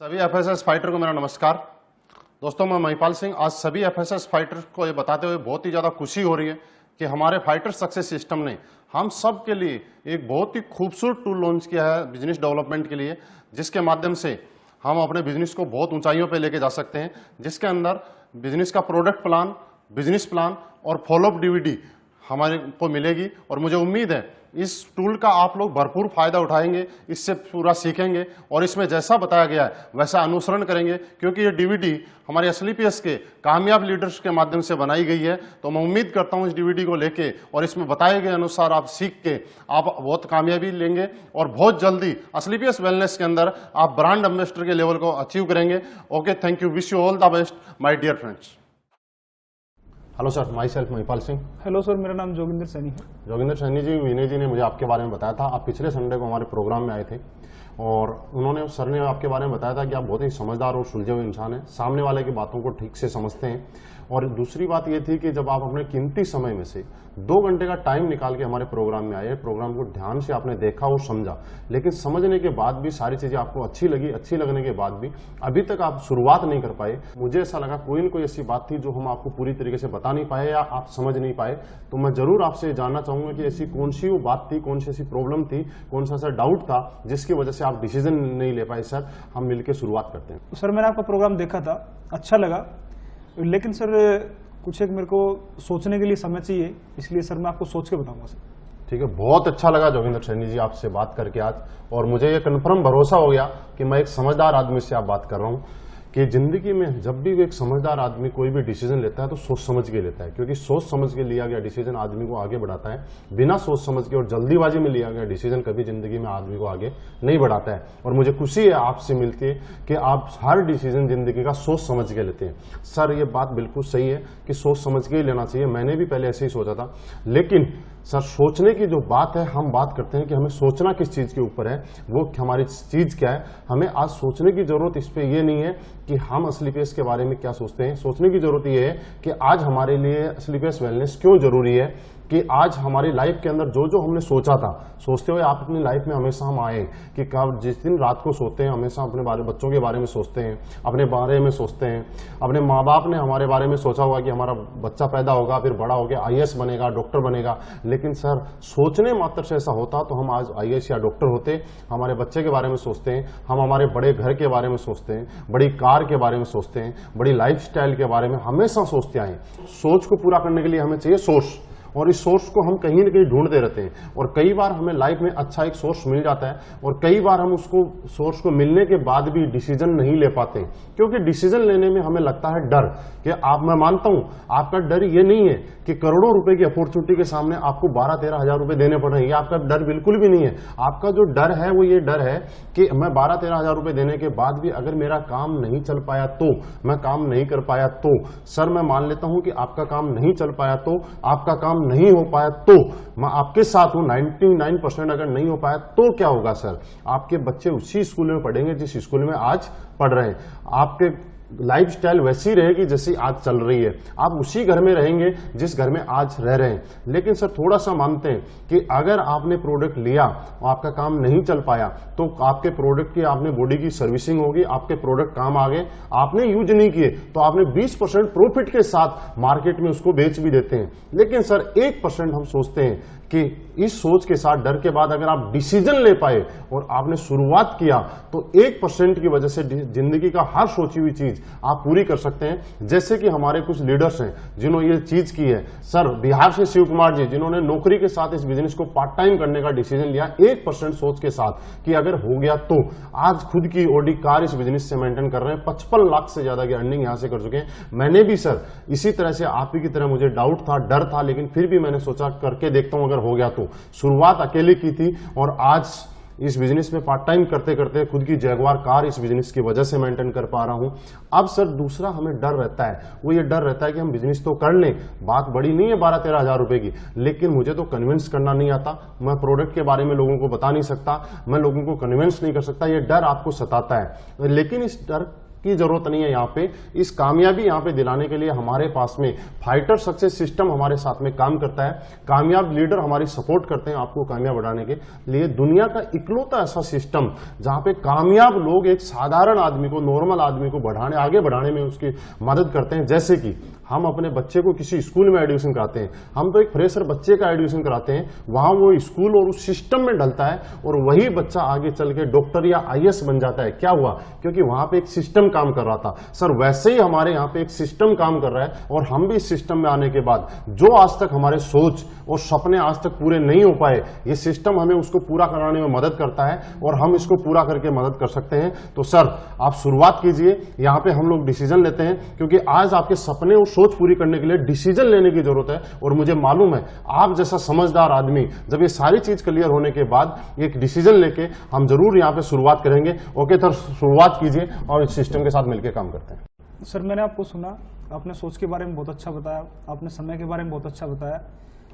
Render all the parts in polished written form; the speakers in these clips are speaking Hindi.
सभी एफएसएस फाइटर को मेरा नमस्कार। दोस्तों, मैं महिपाल सिंह। आज सभी एफएसएस फाइटर को ये बताते हुए बहुत ही ज़्यादा खुशी हो रही है कि हमारे फाइटर सक्सेस सिस्टम ने हम सब के लिए एक बहुत ही खूबसूरत टूल लॉन्च किया है बिजनेस डेवलपमेंट के लिए, जिसके माध्यम से हम अपने बिजनेस को बहुत ऊंचाइयों पे लेके जा सकते हैं, जिसके अंदर बिजनेस का प्रोडक्ट प्लान, बिजनेस प्लान और फॉलोअप डीवीडी हमारे को मिलेगी। और मुझे उम्मीद है इस टूल का आप लोग भरपूर फायदा उठाएंगे, इससे पूरा सीखेंगे और इसमें जैसा बताया गया है वैसा अनुसरण करेंगे, क्योंकि ये डीवीडी हमारे एसएलपीएस के कामयाब लीडर्स के माध्यम से बनाई गई है। तो मैं उम्मीद करता हूं इस डीवीडी को लेके और इसमें बताए गए अनुसार आप सीख के आप बहुत कामयाबी लेंगे और बहुत जल्दी एसएलपीएस वेलनेस के अंदर आप ब्रांड एम्बेसडर के लेवल को अचीव करेंगे। Okay, thank you, wish you all the best my dear friends. Hello sir, my self Mahipal Singh. Hello sir, मेरा नाम जोगिंदर सैनी है। जोगिंदर सैनी जी, विनय जी ने मुझे आपके बारे में बताया था। आप पिछले संडे को हमारे प्रोग्राम में आए थे और सर ने आपके बारे में बताया था कि आप बहुत ही समझदार और सुलझे हुए इंसान हैं, सामने वाले की बातों को ठीक से समझते हैं। और दूसरी बात ये थी कि जब आप अपने कीमती समय में से 2 घंटे का टाइम निकाल के हमारे प्रोग्राम में आए, प्रोग्राम को ध्यान से आपने देखा और समझा, लेकिन समझने के बाद भी सारी चीजें आपको अच्छी लगी। अच्छी लगने के बाद भी अभी तक आप शुरुआत नहीं कर पाए। मुझे ऐसा लगा कोई न कोई ऐसी बात थी जो हम आपको पूरी तरीके से बता नहीं पाए या आप समझ नहीं पाए। तो मैं जरूर आपसे जानना चाहूंगा कि ऐसी कौन सी वो बात थी, कौन सी ऐसी प्रॉब्लम थी, कौन सा ऐसा डाउट था जिसकी वजह से आप डिसीजन नहीं ले पाए। सर, हम मिलकर शुरुआत करते हैं। सर, मैंने आपका प्रोग्राम देखा था, अच्छा लगा, लेकिन सर कुछ एक मेरे को सोचने के लिए समय चाहिए, इसलिए सर मैं आपको सोच के बताऊंगा सर। ठीक है, बहुत अच्छा लगा जोगिंदर सैनी जी आपसे बात करके आज, और मुझे ये कन्फर्म भरोसा हो गया कि मैं एक समझदार आदमी से आप बात कर रहा हूँ कि जिंदगी में जब भी एक समझदार आदमी कोई भी डिसीजन लेता है तो सोच समझ के लेता है, क्योंकि सोच समझ के लिया गया डिसीजन आदमी को आगे बढ़ाता है। बिना सोच समझ के और जल्दीबाजी में लिया गया डिसीजन कभी जिंदगी में आदमी को आगे नहीं बढ़ाता है। और मुझे खुशी है आपसे मिलके कि आप हर डिसीजन जिंदगी का सोच समझ के लेते हैं। सर, ये बात बिल्कुल सही है कि सोच समझ के ही लेना चाहिए। मैंने भी पहले ऐसे ही सोचा था, लेकिन सर सोचने की जो बात है, हम बात करते हैं कि हमें सोचना किस चीज के ऊपर है, वो हमारी चीज क्या है। हमें आज सोचने की जरूरत इस पे ये नहीं है कि हम एसएलपीएस के बारे में क्या सोचते हैं। सोचने की जरूरत ये है कि आज हमारे लिए एसएलपीएस वेलनेस क्यों जरूरी है, कि आज हमारी लाइफ के अंदर जो जो हमने सोचा था, सोचते हुए आप अपनी लाइफ में हमेशा हम आए कि कब जिस दिन रात को सोते हैं हमेशा अपने बच्चों के बारे में सोचते हैं, अपने बारे में सोचते हैं। अपने माँ बाप ने हमारे बारे में सोचा होगा कि हमारा बच्चा पैदा होगा, फिर बड़ा होकर आईएएस बनेगा, डॉक्टर बनेगा। लेकिन सर, सोचने मात्र से ऐसा होता तो हम आज आईएएस या डॉक्टर होते। हमारे बच्चे के बारे में सोचते हैं, हम हमारे बड़े घर के बारे में सोचते हैं, बड़ी कार के बारे में सोचते हैं, बड़ी लाइफस्टाइल के बारे में हमेशा सोचते आए। सोच को पूरा करने के लिए हमें चाहिए सोर्स, और इस सोर्स को हम कहीं न कहीं ढूंढते रहते हैं। और कई बार हमें लाइफ में अच्छा एक सोर्स मिल जाता है और कई बार हम उसको सोर्स को मिलने के बाद भी डिसीजन नहीं ले पाते, क्योंकि डिसीजन लेने में हमें लगता है डर। कि मैं मानता हूं आपका डर ये नहीं है कि करोड़ों रुपए की अपॉर्चुनिटी के सामने आपको 12-13 हजार रुपए देने पड़ रहे हैं, ये आपका डर बिल्कुल भी नहीं है। आपका जो डर है वो ये डर है कि मैं 12-13 हजार रुपए देने के बाद भी अगर मेरा काम नहीं चल पाया तो, मैं काम नहीं कर पाया तो। सर, मैं मान लेता हूं कि आपका काम नहीं चल पाया तो, आपका काम नहीं हो पाया तो, मैं आपके साथ हूं। 99% अगर नहीं हो पाया तो क्या होगा सर? आपके बच्चे उसी स्कूल में पढ़ेंगे जिस स्कूल में आज पढ़ रहे हैं, आपके लाइफस्टाइल वैसी रहेगी जैसी आज चल रही है, आप उसी घर में रहेंगे जिस घर में आज रह रहे हैं। लेकिन सर, थोड़ा सा मानते हैं कि अगर आपने प्रोडक्ट लिया और आपका काम नहीं चल पाया तो आपके प्रोडक्ट की आपने बॉडी की सर्विसिंग होगी, आपके प्रोडक्ट काम आ गए, आपने यूज नहीं किए तो आपने 20% प्रॉफिट के साथ मार्केट में उसको बेच भी देते हैं। लेकिन सर 1% हम सोचते हैं कि इस सोच के साथ डर के बाद अगर आप डिसीजन ले पाए और आपने शुरुआत किया तो 1% की वजह से जिंदगी का हर सोची हुई चीज आप पूरी कर सकते हैं। जैसे कि हमारे कुछ लीडर्स हैं जिन्होंने ये चीज की है। सर, बिहार से शिव कुमार जी, जिन्होंने नौकरी के साथ इस बिजनेस को पार्ट टाइम करने का डिसीजन लिया 1% सोच के साथ कि अगर हो गया तो, आज खुद की ऑडी कार इस बिजनेस से मेंटेन कर रहे हैं, 55 लाख से ज्यादा की अर्निंग यहां से कर चुके हैं। मैंने भी सर इसी तरह से आप ही की तरह मुझे डाउट था, डर था, लेकिन फिर भी मैंने सोचा करके देखता हूं अगर हो गया तो। शुरुआत अकेले की थी और आज इस बिजनेस में पार्ट टाइम करते करते खुद की जैगवार कार इस बिजनेस की वजह से मेंटेन कर पा रहा हूं। अब सर दूसरा हमें डर रहता है, वो ये डर रहता है कि हम बिजनेस तो कर लें, बात बड़ी नहीं है 12-13 हजार रुपए की, लेकिन मुझे तो कन्विंस करना नहीं आता, मैं प्रोडक्ट के बारे में लोगों को बता नहीं सकता, मैं लोगों को कन्विंस नहीं कर सकता। ये डर आपको सताता है। लेकिन इस डर की जरूरत नहीं है। यहाँ पे इस कामयाबी यहाँ पे दिलाने के लिए हमारे पास में फाइटर सक्सेस सिस्टम हमारे साथ में काम करता है। कामयाब लीडर हमारी सपोर्ट करते हैं आपको कामयाब बढ़ाने के लिए। दुनिया का इकलौता ऐसा सिस्टम जहाँ पे कामयाब लोग एक साधारण आदमी को, नॉर्मल आदमी को आगे बढ़ाने में उसकी मदद करते हैं। जैसे कि हम अपने बच्चे को किसी स्कूल में एडमिशन कराते हैं, हम तो एक फ्रेशर बच्चे का एडमिशन कराते हैं, वहां वो स्कूल और उस सिस्टम में ढलता है और वही बच्चा आगे चल के डॉक्टर या आईएएस बन जाता है। क्या हुआ? क्योंकि वहां पे एक सिस्टम काम कर रहा था। सर वैसे ही हमारे यहाँ पे एक सिस्टम काम कर रहा है और हम भी इस सिस्टम में आने के बाद जो आज तक हमारे सोच और सपने आज तक पूरे नहीं हो पाए, ये सिस्टम हमें उसको पूरा कराने में मदद करता है और हम इसको पूरा करके मदद कर सकते हैं। तो सर आप शुरुआत कीजिए। यहाँ पे हम लोग डिसीजन लेते हैं क्योंकि आज आपके सपने और सोच पूरी करने के लिए डिसीजन लेने की जरूरत है। और मुझे मालूम है आप जैसा समझदार आदमी जब ये सारी चीज क्लियर होने के बाद एक डिसीजन लेके हम जरूर यहाँ पे शुरुआत करेंगे। ओके सर, शुरुआत कीजिए और इस सिस्टम के साथ मिलकर काम करते हैं। सर मैंने आपको सुना, आपने सोच के बारे में बहुत अच्छा बताया, आपने समय के बारे में बहुत अच्छा बताया,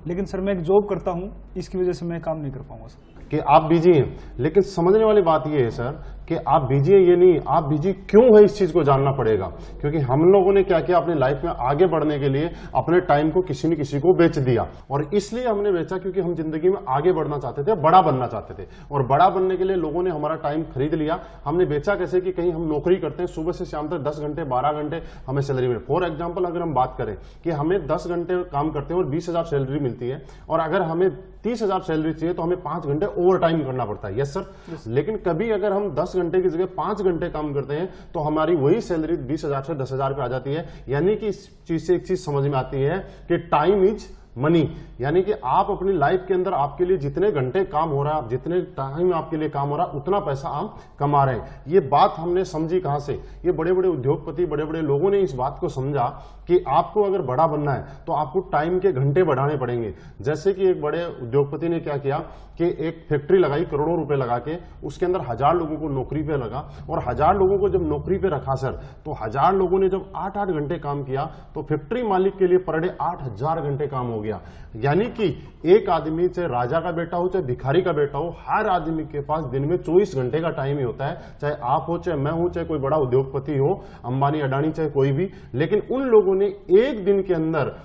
लेकिन सर मैं एक जॉब करता हूँ, इसकी वजह से मैं काम नहीं कर पाऊंगा सर। कि आप बिजी हैं, लेकिन समझने वाली बात ये है सर कि आप बिजी हैं ये नहीं, आप बिजी क्यों है इस चीज को जानना पड़ेगा। क्योंकि हम लोगों ने क्या किया, अपनी लाइफ में आगे बढ़ने के लिए अपने टाइम को किसी न किसी को बेच दिया। और इसलिए हमने बेचा क्योंकि हम जिंदगी में आगे बढ़ना चाहते थे, बड़ा बनना चाहते थे। और बड़ा बनने के लिए लोगों ने हमारा टाइम खरीद लिया। हमने बेचा कैसे कि कहीं हम नौकरी करते हैं, सुबह से शाम तक 10 घंटे 12 घंटे हमें सैलरी मिले। फॉर एग्जाम्पल अगर हम बात करें कि हमें 10 घंटे काम करते हैं और 20,000 सैलरी मिलती है, और अगर हमें 30,000 सैलरी चाहिए तो हमें 5 घंटे ओवर टाइम करना पड़ता है। Yes sir. लेकिन कभी अगर हम 10 घंटे की जगह 5 घंटे काम करते हैं तो हमारी वही सैलरी 20,000 से 10,000 पे आ जाती है। यानी कि इस चीज से एक चीज समझ में आती है कि टाइम इज मनी। यानी कि आप अपनी लाइफ के अंदर आपके लिए जितने घंटे काम हो रहा है, जितने टाइम आपके लिए काम हो रहा है, उतना पैसा आप कमा रहे हैं। ये बात हमने समझी कहां से? ये बड़े बड़े उद्योगपति, बड़े बड़े लोगों ने इस बात को समझा कि आपको अगर बड़ा बनना है तो आपको टाइम के घंटे बढ़ाने पड़ेंगे। जैसे कि एक बड़े उद्योगपति ने क्या किया कि एक फैक्ट्री लगाई करोड़ों रुपए लगा के, उसके अंदर 1000 लोगों को नौकरी पे लगा, और 1000 लोगों को जब नौकरी पे रखा सर, तो 1000 लोगों ने जब 8-8 घंटे काम किया तो फैक्ट्री मालिक के लिए पर डे 8000 घंटे काम हो गया। यानी कि एक आदमी, चाहे राजा का बेटा हो चाहे भिखारी का बेटा हो, हर आदमी के पास दिन में 24 घंटे का टाइम ही होता है। चाहे आप हो, चाहे मैं हूं, चाहे कोई बड़ा उद्योगपति हो, अंबानी अडानी, चाहे कोई भी। लेकिन उन लोगों ने एक दिन के अंदर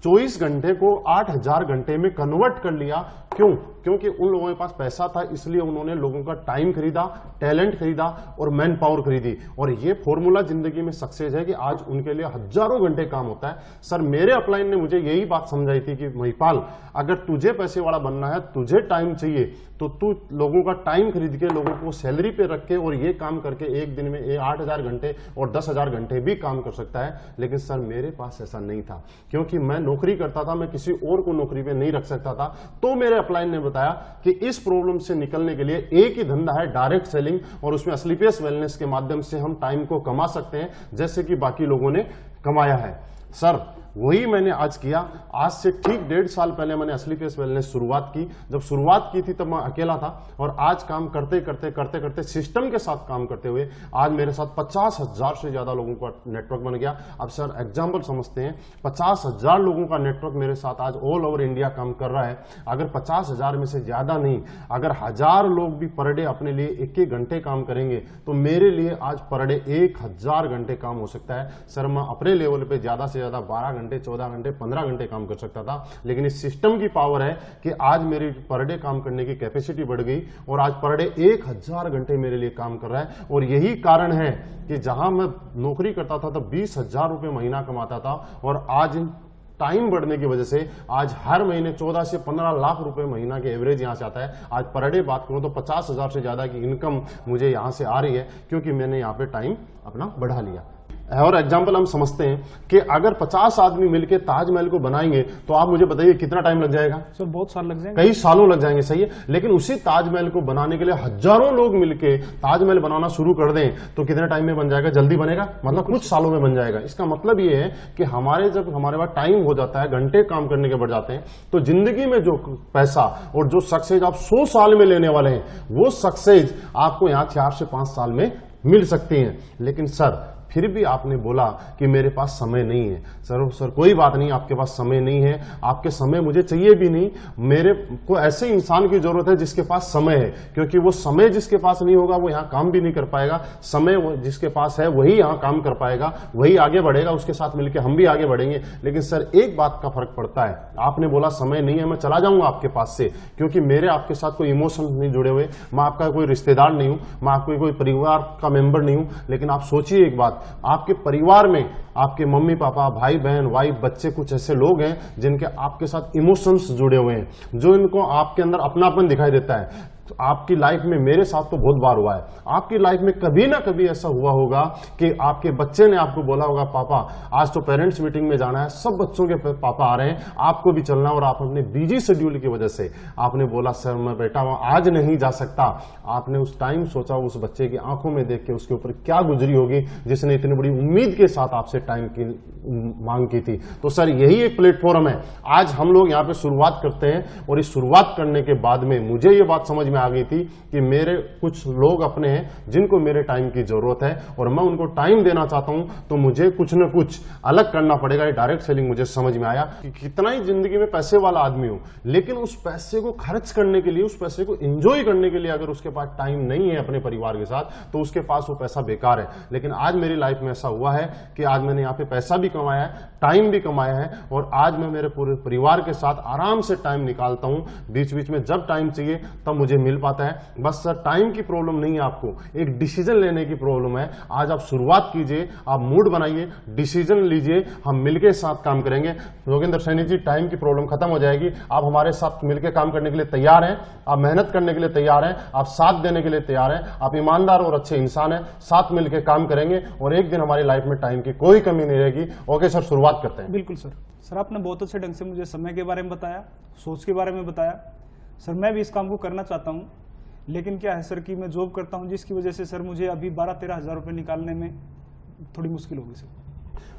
24 घंटे को 8000 घंटे में कन्वर्ट कर लिया। क्यों? क्योंकि उन लोगों के पास पैसा था, इसलिए उन्होंने लोगों का टाइम खरीदा, टैलेंट खरीदा और मैन पावर खरीदी। और ये फॉर्मूला जिंदगी में सक्सेस है कि आज उनके लिए हजारों घंटे काम होता है। सर मेरे अपलाइन ने मुझे यही बात समझाई थी कि महिपाल, अगर तुझे पैसे वाला बनना है, तुझे टाइम चाहिए, तो तू लोगों का टाइम खरीद के, लोगों को सैलरी पे रख के और ये काम करके एक दिन में 8000 घंटे और 10,000 घंटे भी काम कर सकता है। लेकिन सर मेरे पास ऐसा नहीं था, क्योंकि मैं नौकरी करता था, मैं किसी और को नौकरी पे नहीं रख सकता था। तो मेरे अपलाइन ने बताया कि इस प्रॉब्लम से निकलने के लिए एक ही धंधा है, डायरेक्ट सेलिंग, और उसमें असलीपेस वेलनेस के माध्यम से हम टाइम को कमा सकते हैं जैसे कि बाकी लोगों ने कमाया है। सर वही मैंने आज किया। आज से ठीक 1.5 साल पहले मैंने असलीपेस वेलनेस शुरुआत की। जब शुरुआत की थी तब मैं अकेला था, और आज काम करते करते सिस्टम के साथ काम करते हुए आज मेरे साथ 50,000 से ज्यादा लोगों का नेटवर्क बन गया। अब सर एग्जाम्पल समझते हैं, 50,000 लोगों का नेटवर्क मेरे साथ आज ऑल ओवर इंडिया काम कर रहा है। अगर 50,000 में से ज्यादा नहीं, अगर 1000 लोग भी पर डे अपने लिए 1-1 घंटे काम करेंगे तो मेरे लिए आज पर डे 1000 घंटे काम हो सकता है। सर मैं अपने लेवल पे ज्यादा से ज्यादा 12 घंटे, 14 घंटे, 15 घंटे काम कर सकता था, लेकिन इस सिस्टम की पावर है कि आज मेरी पर डे काम करने की कैपेसिटी बढ़ गई और आज पर डे 1000 घंटे मेरे लिए काम कर रहा है। और यही कारण है कि जहां मैं नौकरी करता था तब 20,000 रुपए महीना कमाता था, और आज टाइम बढ़ने की वजह से आज हर महीने 14 से 15 लाख रुपए महीना के एवरेज यहां से आता है। आज पर डे बात करूं तो 50,000 से ज्यादा की इनकम मुझे यहां से आ रही है, क्योंकि मैंने यहां पे टाइम अपना बढ़ा लिया। और एग्जाम्पल हम समझते हैं कि अगर 50 आदमी मिलकर ताजमहल को बनाएंगे तो आप मुझे बताइए कितना टाइम लग जाएगा? सर बहुत साल लग जाएंगे, कई सालों लग जाएंगे, सही है। लेकिन उसी ताजमहल को बनाने के लिए हजारों लोग मिलकर ताजमहल बनाना शुरू कर दें तो कितने टाइम में बन जाएगा? जल्दी बनेगा, मतलब कुछ सालों में बन जाएगा। इसका मतलब ये है कि जब हमारे पास टाइम हो जाता है, घंटे काम करने के बढ़ जाते हैं, तो जिंदगी में जो पैसा और जो सक्सेस आप 100 साल में लेने वाले हैं, वो सक्सेस आपको यहाँ 4 से 5 साल में मिल सकती है। लेकिन सर फिर भी आपने बोला कि मेरे पास समय नहीं है। सर कोई बात नहीं, आपके पास समय नहीं है, आपके समय मुझे चाहिए भी नहीं। मेरे को ऐसे इंसान की जरूरत है जिसके पास समय है, क्योंकि वो समय जिसके पास नहीं होगा वो यहाँ काम भी नहीं कर पाएगा। समय जिसके पास है वही यहाँ काम कर पाएगा, वही आगे बढ़ेगा, उसके साथ मिलकर हम भी आगे बढ़ेंगे। लेकिन सर एक बात का फर्क पड़ता है, आपने बोला समय नहीं है, मैं चला जाऊंगा आपके पास से, क्योंकि मेरे आपके साथ कोई इमोशन नहीं जुड़े हुए, मैं आपका कोई रिश्तेदार नहीं हूं, मैं आपको कोई परिवार का मेंबर नहीं हूं। लेकिन आप सोचिए एक बात, आपके परिवार में आपके मम्मी पापा, भाई बहन, वाइफ, बच्चे, कुछ ऐसे लोग हैं जिनके आपके साथ इमोशंस जुड़े हुए हैं, जो इनको आपके अंदर अपनापन दिखाई देता है। तो आपकी लाइफ में, मेरे साथ तो बहुत बार हुआ है, आपकी लाइफ में कभी ना कभी ऐसा हुआ होगा कि आपके बच्चे ने आपको बोला होगा, पापा आज तो पेरेंट्स मीटिंग में जाना है, सब बच्चों के पापा आ रहे हैं, आपको भी चलना, और आप अपने बिजी शेड्यूल की वजह से आपने बोला सर मैं बेटा आज नहीं जा सकता। आपने उस टाइम सोचा उस बच्चे की आंखों में देख के उसके ऊपर क्या गुजरी होगी जिसने इतनी बड़ी उम्मीद के साथ आपसे टाइम की मांग की थी। तो सर यही एक प्लेटफॉर्म है, आज हम लोग यहाँ पे शुरुआत करते हैं, और इस शुरुआत करने के बाद में मुझे ये बात समझ में आ गई थी कि मेरे कुछ लोग अपने हैं जिनको मेरे टाइम की जरूरत है, और मैं उनको टाइम देना चाहता हूं, तो मुझे कुछ न कुछ अलग करना पड़ेगा। ये डायरेक्ट सेलिंग मुझे समझ में आया कि कितना ही जिंदगी में पैसे वाला आदमी हो, लेकिन उस पैसे को खर्च करने के लिए, उस पैसे को एंजॉय करने के लिए अगर उसके पास टाइम नहीं है अपने परिवार के साथ, तो उसके पास वो पैसा बेकार है। लेकिन आज मेरी लाइफ में ऐसा हुआ है कि आज मैंने यहाँ पे पैसा भी कमाया है, टाइम भी कमाया है, और आज मैं मेरे पूरे परिवार के साथ आराम से टाइम निकालता हूं। बीच बीच में जब टाइम चाहिए तब मुझे मिल पाता है। बस सर टाइम की प्रॉब्लम नहीं है, आपको एक डिसीजन लेने की प्रॉब्लम है। आज आप शुरुआत कीजिए, आप मूड बनाइए, डिसीजन लीजिए, हम मिलके साथ काम करेंगे। योगेंद्र सैनी जी, टाइम की प्रॉब्लम खत्म हो जाएगी। आप हमारे साथ मिलकर काम करने के लिए तैयार हैं, आप मेहनत करने के लिए तैयार हैं, आप साथ देने के लिए तैयार हैं, आप ईमानदार और अच्छे इंसान हैं, साथ मिलकर काम करेंगे और एक दिन हमारी लाइफ में टाइम की कोई कमी नहीं रहेगी। ओके सर, शुरुआत करते हैं। बिल्कुल सर आपने बहुत अच्छे ढंग से मुझे समय के बारे में बताया, सोच के बारे में बताया। सर मैं भी इस काम को करना चाहता हूँ, लेकिन क्या है सर कि मैं जॉब करता हूँ, जिसकी वजह से सर मुझे अभी 12-13 हज़ार रुपये निकालने में थोड़ी मुश्किल होगी सर।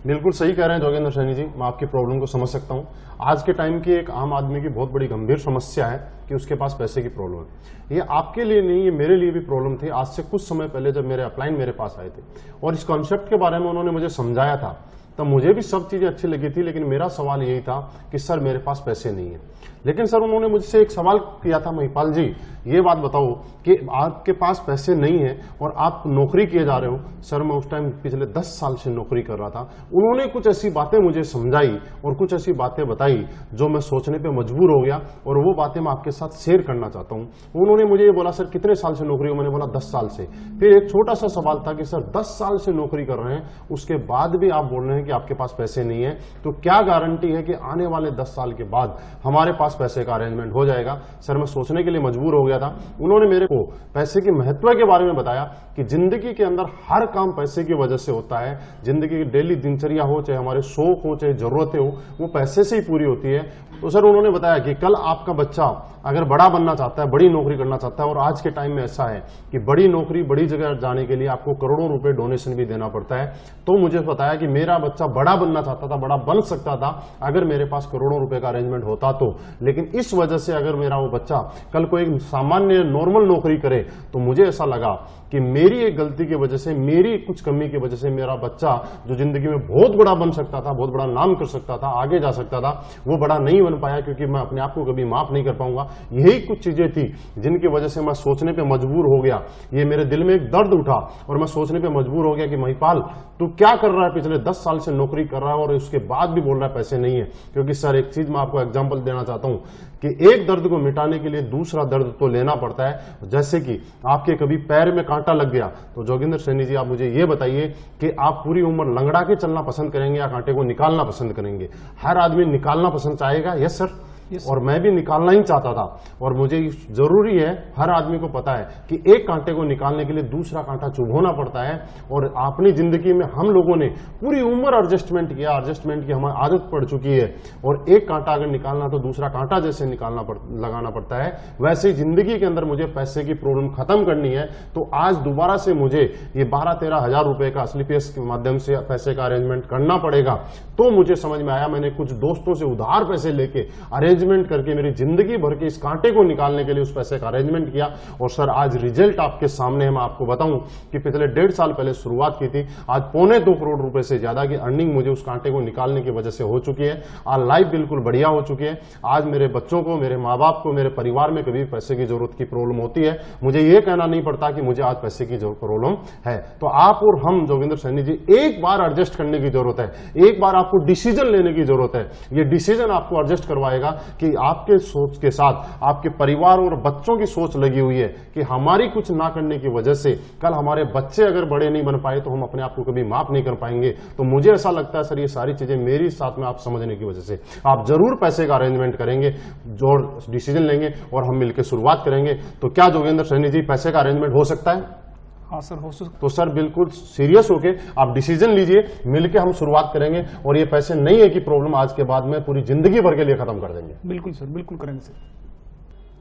बिल्कुल सही कह रहे हैं जोगेंद्र सैनी जी, मैं आपकी प्रॉब्लम को समझ सकता हूँ। आज के टाइम की एक आम आदमी की बहुत बड़ी गंभीर समस्या है कि उसके पास पैसे की प्रॉब्लम है। ये आपके लिए नहीं, ये मेरे लिए भी प्रॉब्लम थी। आज से कुछ समय पहले जब मेरे अपलाइन मेरे पास आए थे और इस कॉन्सेप्ट के बारे में उन्होंने मुझे समझाया था, तब मुझे भी सब चीजें अच्छी लगी थी, लेकिन मेरा सवाल यही था कि सर मेरे पास पैसे नहीं है। लेकिन सर उन्होंने मुझसे एक सवाल किया था, महिपाल जी ये बात बताओ कि आपके पास पैसे नहीं है और आप नौकरी किए जा रहे हो। सर मैं उस टाइम पिछले 10 साल से नौकरी कर रहा था। उन्होंने कुछ ऐसी बातें मुझे समझाई और कुछ ऐसी बातें बताई जो मैं सोचने पे मजबूर हो गया, और वो बातें मैं आपके साथ शेयर करना चाहता हूँ। उन्होंने मुझे ये बोला, सर कितने साल से नौकरी हो? मैंने बोला 10 साल से। फिर एक छोटा सा सवाल था कि सर 10 साल से नौकरी कर रहे हैं, उसके बाद भी आप बोल रहे हैं कि आपके पास पैसे नहीं है, तो क्या गारंटी है कि आने वाले 10 साल के बाद हमारे पास पैसे का अरेंजमेंट हो जाएगा? सर मैं सोचने के लिए मजबूर हो गया था। उन्होंने मेरे को पैसे के महत्व के बारे में बताया कि जिंदगी के अंदर हर काम पैसे की वजह से होता है। जिंदगी की डेली दिनचर्या हो, चाहे हमारे शौक हो, चाहे जरूरतें हो, वो पैसे से ही पूरी होती है। तो सर उन्होंने बताया कि कल आपका बच्चा अगर बड़ा बनना चाहता है, बड़ी नौकरी करना चाहता है, और आज के टाइम में ऐसा है कि बड़ी नौकरी, बड़ी जगह जाने के लिए आपको करोड़ों रुपए डोनेशन भी देना पड़ता है। तो मुझे बताया कि मेरा बच्चा बड़ा बनना चाहता था, बड़ा बन सकता था अगर मेरे पास करोड़ों रुपए का अरेंजमेंट होता तो। लेकिन इस वजह से अगर मेरा वो बच्चा कल को एक सामान्य नॉर्मल नौकरी करे, तो मुझे ऐसा लगा कि मेरी एक गलती की वजह से, मेरी कुछ कमी की वजह से मेरा बच्चा जो जिंदगी में बहुत बड़ा बन सकता था, बहुत बड़ा नाम कर सकता था, आगे जा सकता था, वो बड़ा नहीं बन पाया, क्योंकि मैं अपने आप को कभी माफ नहीं कर पाऊंगा। यही कुछ चीजें थी जिनकी वजह से मैं सोचने पे मजबूर हो गया। ये मेरे दिल में एक दर्द उठा और मैं सोचने पे मजबूर हो गया कि महिपाल तू क्या कर रहा है, पिछले 10 साल से नौकरी कर रहा है और उसके बाद भी बोल रहा है पैसे नहीं है। क्योंकि सर एक चीज मैं आपको एग्जांपल देना चाहता हूं कि एक दर्द को मिटाने के लिए दूसरा दर्द तो लेना पड़ता है। जैसे कि आपके कभी पैर में कांटा लग गया, तो जोगिंदर सैनी जी आप मुझे ये बताइए कि आप पूरी उम्र लंगड़ा के चलना पसंद करेंगे या कांटे को निकालना पसंद करेंगे? हर आदमी निकालना पसंद चाहेगा। यस सर, और मैं भी निकालना ही चाहता था। और मुझे जरूरी है, हर आदमी को पता है कि एक कांटे को निकालने के लिए दूसरा कांटा चुभोना पड़ता है। और अपनी जिंदगी में हम लोगों ने पूरी उम्र एडजस्टमेंट किया, एडजस्टमेंट की हमारी आदत पड़ चुकी है। और एक कांटा अगर निकालना तो दूसरा कांटा जैसे लगाना पड़ता है, वैसे जिंदगी के अंदर मुझे पैसे की प्रॉब्लम खत्म करनी है। तो आज दोबारा से मुझे ये 12-13 हजार रुपए का स्लीपियस के माध्यम से पैसे का अरेंजमेंट करना पड़ेगा। तो मुझे समझ में आया, मैंने कुछ दोस्तों से उधार पैसे लेके अरेंज अरेंजमेंट करके मेरी जिंदगी भर के इस कांटे को निकालने के लिए उस पैसे का अरेंजमेंट किया। और सर आज रिजल्ट आपके सामने है। मैं आपको बताऊं कि पिछले 1.5 साल पहले शुरुआत की थी, आज 2.25 करोड़ रुपए से ज्यादा की अर्निंग मुझे उस कांटे को निकालने की वजह से हो चुकी है। आज लाइफ बिल्कुल बढ़िया हो चुकी है। आज मेरे बच्चों को, मेरे माँ बाप को, मेरे परिवार में कभी पैसे की जरूरत की प्रॉब्लम होती है, मुझे ये कहना नहीं पड़ता कि मुझे आज पैसे की प्रॉब्लम है। तो आप और हम जोगिंदर सैनी जी एक बार एडजस्ट करने की जरूरत है, एक बार आपको डिसीजन लेने की जरूरत है। ये डिसीजन आपको एडजस्ट करवाएगा कि आपके सोच के साथ आपके परिवार और बच्चों की सोच लगी हुई है कि हमारी कुछ ना करने की वजह से कल हमारे बच्चे अगर बड़े नहीं बन पाए तो हम अपने आप को कभी माफ नहीं कर पाएंगे। तो मुझे ऐसा लगता है सर ये सारी चीजें मेरी साथ में आप समझने की वजह से आप जरूर पैसे का अरेंजमेंट करेंगे, जो डिसीजन लेंगे और हम मिलकर शुरुआत करेंगे। तो क्या जोगिंदर सैनी जी पैसे का अरेंजमेंट हो सकता है? हाँ सर, हो सकता। तो सर बिल्कुल सीरियस होके आप डिसीजन लीजिए, मिलके हम शुरुआत करेंगे। और ये पैसे नहीं है कि प्रॉब्लम आज के बाद में पूरी जिंदगी भर के लिए खत्म कर देंगे। बिल्कुल सर, बिल्कुल करेंगे सर।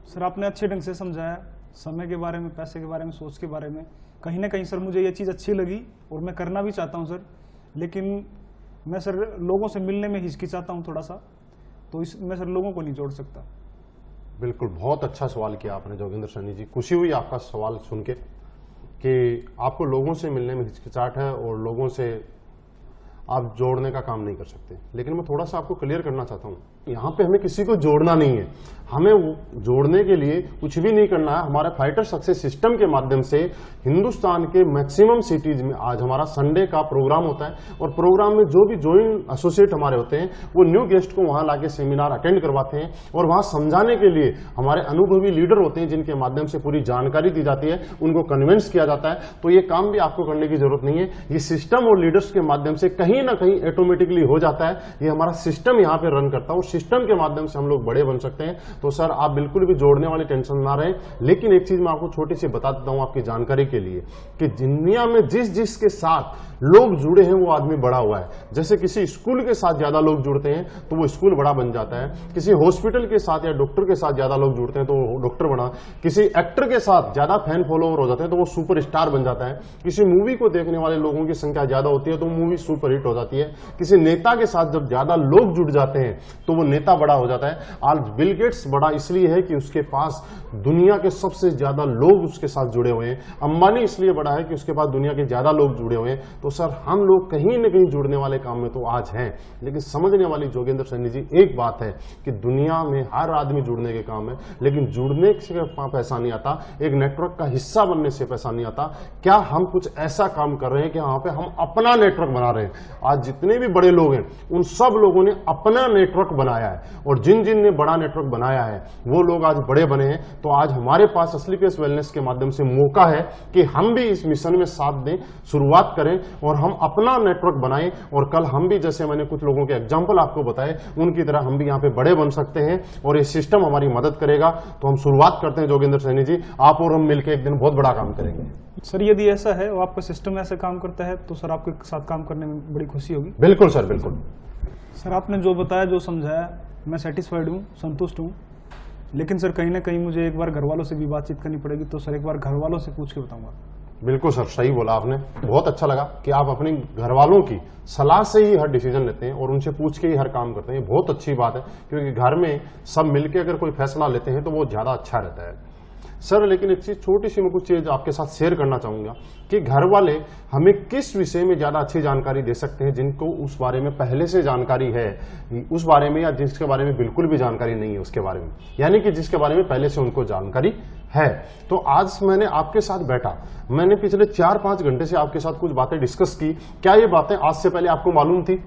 सर आपने अच्छे ढंग से समझाया समय के बारे में, पैसे के बारे में, सोच के बारे में। कहीं ना कहीं सर मुझे ये चीज़ अच्छी लगी और मैं करना भी चाहता हूँ सर, लेकिन मैं सर लोगों से मिलने में हिचकिचाता हूँ थोड़ा सा, तो इस मैं सर लोगों को नहीं जोड़ सकता। बिल्कुल, बहुत अच्छा सवाल किया आपने जोगिंदर सैनी जी। खुशी हुई आपका सवाल सुन के कि आपको लोगों से मिलने में हिचकिचाहट है और लोगों से आप जोड़ने का काम नहीं कर सकते। लेकिन मैं थोड़ा सा आपको क्लियर करना चाहता हूँ, यहाँ पे हमें किसी को जोड़ना नहीं है, हमें वो जोड़ने के लिए कुछ भी नहीं करना है। हमारे फाइटर सक्सेस सिस्टम के माध्यम से हिंदुस्तान के मैक्सिमम सिटीज में आज हमारा संडे का प्रोग्राम होता है और प्रोग्राम में जो भी ज्वाइंट एसोसिएट हमारे होते हैं वो न्यू गेस्ट को वहां लाके सेमिनार अटेंड करवाते हैं और वहां समझाने के लिए हमारे अनुभवी लीडर होते हैं जिनके माध्यम से पूरी जानकारी दी जाती है, उनको कन्विंस किया जाता है। तो ये काम भी आपको करने की जरूरत नहीं है, ये सिस्टम और लीडर्स के माध्यम से कहीं ना कहीं ऑटोमेटिकली हो जाता है। ये हमारा सिस्टम यहाँ पे रन करता है और सिस्टम के माध्यम से हम लोग बड़े बन सकते हैं। तो सर आप बिल्कुल भी जोड़ने वाली टेंशन ना रहे। लेकिन एक चीज मैं आपको छोटी सी बता देता हूं आपकी जानकारी के लिए कि दुनिया में जिस के साथ लोग जुड़े हैं वो आदमी बड़ा हुआ है। जैसे किसी स्कूल के साथ ज्यादा लोग जुड़ते हैं तो वो स्कूल बड़ा बन जाता है, किसी हॉस्पिटल के साथ या डॉक्टर के साथ ज्यादा लोग जुड़ते हैं तो वो डॉक्टर बना, किसी एक्टर के साथ ज्यादा फैन फॉलोवर हो जाते हैं तो वो सुपर स्टार बन जाता है, किसी मूवी को देखने वाले लोगों की संख्या ज्यादा होती है तो मूवी सुपर हिट हो जाती है, किसी नेता के साथ जब ज्यादा लोग जुड़ जाते हैं तो वो नेता बड़ा हो जाता है। आज बिल गेट्स बड़ा इसलिए है कि उसके पास दुनिया के सबसे ज्यादा लोग उसके साथ जुड़े हुए हैं। अंबानी इसलिए बड़ा है कि उसके पास दुनिया के ज्यादा लोग जुड़े हुए हैं। तो सर हम लोग कहीं न कहीं जुड़ने वाले काम में तो आज हैं, लेकिन समझने वाली जोगिंदर सैनी जी एक बात है कि दुनिया में हर आदमी जुड़ने के काम है, लेकिन जुड़ने से पैसा नहीं आता, एक नेटवर्क का हिस्सा बनने से पैसा नहीं आता। क्या हम कुछ ऐसा काम कर रहे हैं कि वहां पे हम अपना नेटवर्क बना रहे हैं? आज जितने भी बड़े लोग हैं उन सब लोगों ने अपना नेटवर्क बनाया है और जिन जिन ने बड़ा नेटवर्क बनाया है वो लोग आज बड़े बने हैं। तो आज हमारे पास असली पेस वेलनेस के माध्यम से मौका है कि हम भी इस मिशन में साथ दें, शुरुआत करें और हम अपना नेटवर्क बनाएं और कल हम भी, जैसे मैंने कुछ लोगों के एग्जांपल आपको बताए, उनकी तरह हम भी यहाँ पे बड़े बन सकते हैं और ये सिस्टम हमारी मदद करेगा। तो हम शुरुआत करते हैं जोगिंदर सैनी जी, आप और हम मिलकर एक दिन बहुत बड़ा काम करेंगे। सर यदि ऐसा है और आपका सिस्टम ऐसे काम करता है तो सर आपके साथ काम करने में बड़ी खुशी होगी। बिल्कुल सर, बिल्कुल सर। आपने जो बताया, जो समझाया, मैं सेटिस्फाइड हूँ, संतुष्ट हूँ। लेकिन सर कहीं ना कहीं मुझे एक बार घर वालों से भी बातचीत करनी पड़ेगी, तो सर एक बार घर वालों से पूछ के बताऊंगा। बिल्कुल सर, सही बोला आपने। बहुत अच्छा लगा कि आप अपने घर वालों की सलाह से ही हर डिसीजन लेते हैं और उनसे पूछ के ही हर काम करते हैं। ये बहुत अच्छी बात है क्योंकि घर में सब मिलकर अगर कोई फैसला लेते हैं तो वो ज्यादा अच्छा रहता है सर। लेकिन एक चीज, छोटी सी मैं कुछ चीज आपके साथ शेयर करना चाहूंगा कि घर वाले हमें किस विषय में ज्यादा अच्छी जानकारी दे सकते हैं, जिनको उस बारे में पहले से जानकारी है उस बारे में, या जिसके बारे में बिल्कुल भी जानकारी नहीं है उसके बारे में, यानी कि जिसके बारे में पहले से उनको जानकारी है। तो आज मैंने आपके साथ बैठा, मैंने पिछले 4-5 घंटे से आपके साथ कुछ बातें डिस्कस की। क्या ये बातें आज से पहले आपको मालूम थी?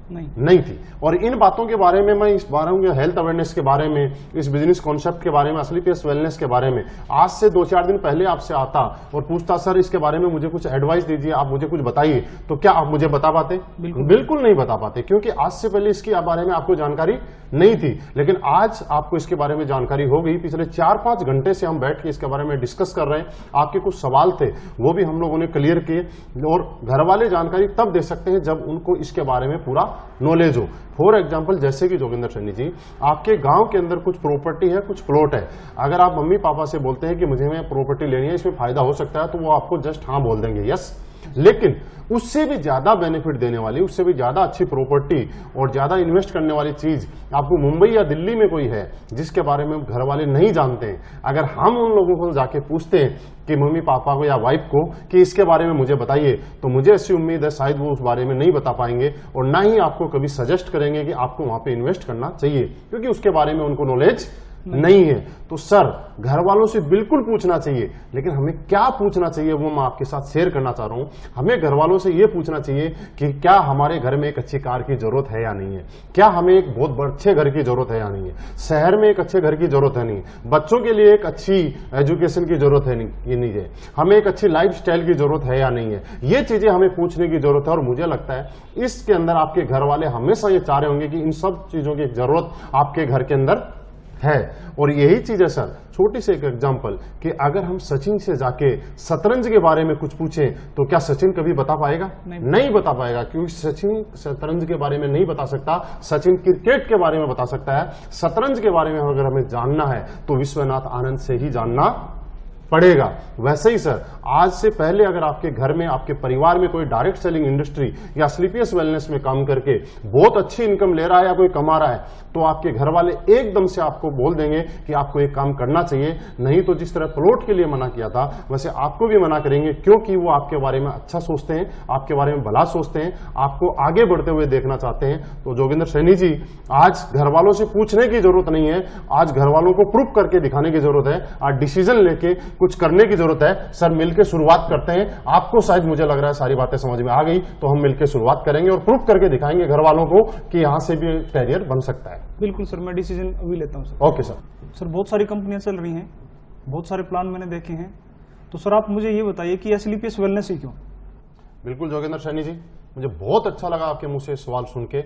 नहीं थी। और इन बातों के बारे में मैं इस बारे में, हेल्थ अवेयरनेस के बारे में, इस बिजनेस कॉन्सेप्ट के बारे में, असली पेस वेलनेस के बारे में आज से 2-4 दिन पहले आपसे आता और पूछता सर इसके बारे में मुझे कुछ एडवाइस दीजिए, आप मुझे कुछ बताइए, तो क्या आप मुझे बता पाते? बिल्कुल नहीं बता पाते, क्योंकि आज से पहले इसके बारे में आपको जानकारी नहीं थी। लेकिन आज आपको इसके बारे में जानकारी हो गई। पिछले 4-5 घंटे से हम बैठ के इसके बारे में डिस्कस कर रहे हैं। आपके कुछ सवाल थे वो भी हम लोगों ने क्लियर किए और घर वाले जानकारी तब दे सकते हैं जब उनको इसके बारे में पूरा नॉलेज हो। फॉर एग्जाम्पल, जैसे कि जोगिंदर सैनी जी, आपके गांव के अंदर कुछ प्रॉपर्टी है, कुछ प्लॉट है, अगर आप मम्मी पापा से बोलते हैं कि मुझे मैं प्रॉपर्टी लेनी है, इसमें फायदा हो सकता है, तो वो आपको जस्ट हाँ बोल देंगे, यस। लेकिन उससे भी ज्यादा बेनिफिट देने वाली, उससे भी ज्यादा अच्छी प्रॉपर्टी और ज्यादा इन्वेस्ट करने वाली चीज आपको मुंबई या दिल्ली में कोई है जिसके बारे में घर वाले नहीं जानते हैं, अगर हम उन लोगों को जाके पूछते हैं कि मम्मी पापा को या वाइफ को कि इसके बारे में मुझे बताइए, तो मुझे ऐसी उम्मीद है शायद वो उस बारे में नहीं बता पाएंगे और ना ही आपको कभी सजेस्ट करेंगे कि आपको वहां पे इन्वेस्ट करना चाहिए, क्योंकि उसके बारे में उनको नॉलेज नहीं है। तो सर, घर वालों से बिल्कुल पूछना चाहिए, लेकिन हमें क्या पूछना चाहिए वो मैं आपके साथ शेयर करना चाह रहा हूं। हमें घर वालों से ये पूछना चाहिए कि क्या हमारे घर में एक अच्छी कार की जरूरत है या नहीं है, क्या हमें एक बहुत अच्छे घर की जरूरत है या नहीं है, शहर में एक अच्छे घर की जरूरत है नहीं, बच्चों के लिए एक अच्छी एजुकेशन की जरूरत है नहीं है, हमें एक अच्छी लाइफ स्टाइल की जरूरत है या नहीं है। ये चीजें हमें पूछने की जरूरत है और मुझे लगता है इसके अंदर आपके घर वाले हमेशा ये चाह रहे होंगे कि इन सब चीजों की जरूरत आपके घर के अंदर है। और यही चीज है सर, छोटी सी एक एग्जांपल कि अगर हम सचिन से जाके शतरंज के बारे में कुछ पूछें तो क्या सचिन कभी बता पाएगा? नहीं बता पाएगा, क्योंकि सचिन शतरंज के बारे में नहीं बता सकता, सचिन क्रिकेट के बारे में बता सकता है। शतरंज के बारे में अगर हमें जानना है तो विश्वनाथ आनंद से ही जानना पड़ेगा। वैसे ही सर, आज से पहले अगर आपके घर में, आपके परिवार में कोई डायरेक्ट सेलिंग इंडस्ट्री या स्लीपियस वेलनेस में काम करके बहुत अच्छी इनकम ले रहा है या कोई कमा रहा है, तो आपके घर वाले एकदम से आपको बोल देंगे कि आपको एक काम करना चाहिए। नहीं तो जिस तरह प्लॉट के लिए मना किया था वैसे आपको भी मना करेंगे, क्योंकि वो आपके बारे में अच्छा सोचते हैं, आपके बारे में भला सोचते हैं, आपको आगे बढ़ते हुए देखना चाहते हैं। तो जोगिंदर सैनी जी, आज घर वालों से पूछने की जरूरत नहीं है, आज घर वालों को प्रूफ करके दिखाने की जरूरत है, आज डिसीजन लेके कुछ करने की जरूरत है। सर, मिलकर शुरुआत करते हैं। आपको शायद मुझे लग रहा है सारी बातें समझ में आ गई, तो हम मिलकर शुरुआत करेंगे और प्रूफ करके दिखाएंगे घर वालों को कि यहां से भी कैरियर बन सकता है। बिल्कुल सर, मैं डिसीजन अभी लेता हूँ सर। Okay sir. सर, बहुत सारी कंपनियां चल रही हैं, बहुत सारे प्लान मैंने देखे हैं, तो सर आप मुझे ये बताइए कि स्लीपियस वेलनेस ही क्यों? बिल्कुल जोगिंदर सैनी जी, मुझे बहुत अच्छा लगा आपके मुंह से सवाल सुन के,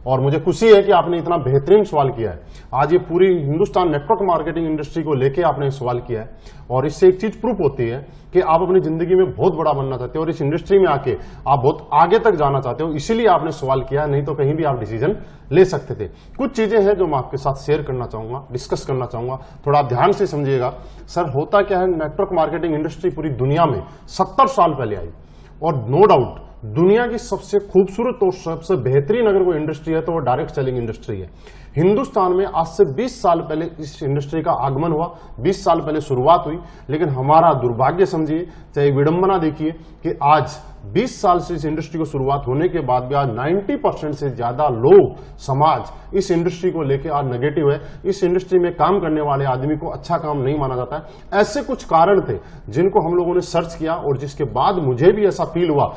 और मुझे खुशी है कि आपने इतना बेहतरीन सवाल किया है। आज ये पूरी हिंदुस्तान नेटवर्क मार्केटिंग इंडस्ट्री को लेके आपने सवाल किया है, और इससे एक चीज प्रूफ होती है कि आप अपनी जिंदगी में बहुत बड़ा बनना चाहते हो और इस इंडस्ट्री में आके आप बहुत आगे तक जाना चाहते हो, इसीलिए आपने सवाल किया, नहीं तो कहीं भी आप डिसीजन ले सकते थे। कुछ चीजें हैं जो मैं आपके साथ शेयर करना चाहूंगा, डिस्कस करना चाहूंगा, थोड़ा आप ध्यान से समझिएगा। सर, होता क्या है, नेटवर्क मार्केटिंग इंडस्ट्री पूरी दुनिया में 70 साल पहले आई, और नो डाउट दुनिया की सबसे खूबसूरत और सबसे बेहतरीन अगर कोई इंडस्ट्री है तो वो डायरेक्ट सेलिंग इंडस्ट्री है। हिंदुस्तान में आज से 20 साल पहले इस इंडस्ट्री का आगमन हुआ, 20 साल पहले शुरुआत हुई, लेकिन हमारा दुर्भाग्य समझिए, चाहे विडंबना देखिए कि आज 20 साल से इस इंडस्ट्री को शुरुआत होने के बाद भी आज 90% से ज्यादा लोग, समाज इस इंडस्ट्री को लेकर आज नेगेटिव है। इस इंडस्ट्री में काम करने वाले आदमी को अच्छा काम नहीं माना जाता है। ऐसे कुछ कारण थे जिनको हम लोगों ने सर्च किया, और जिसके बाद मुझे भी ऐसा फील हुआ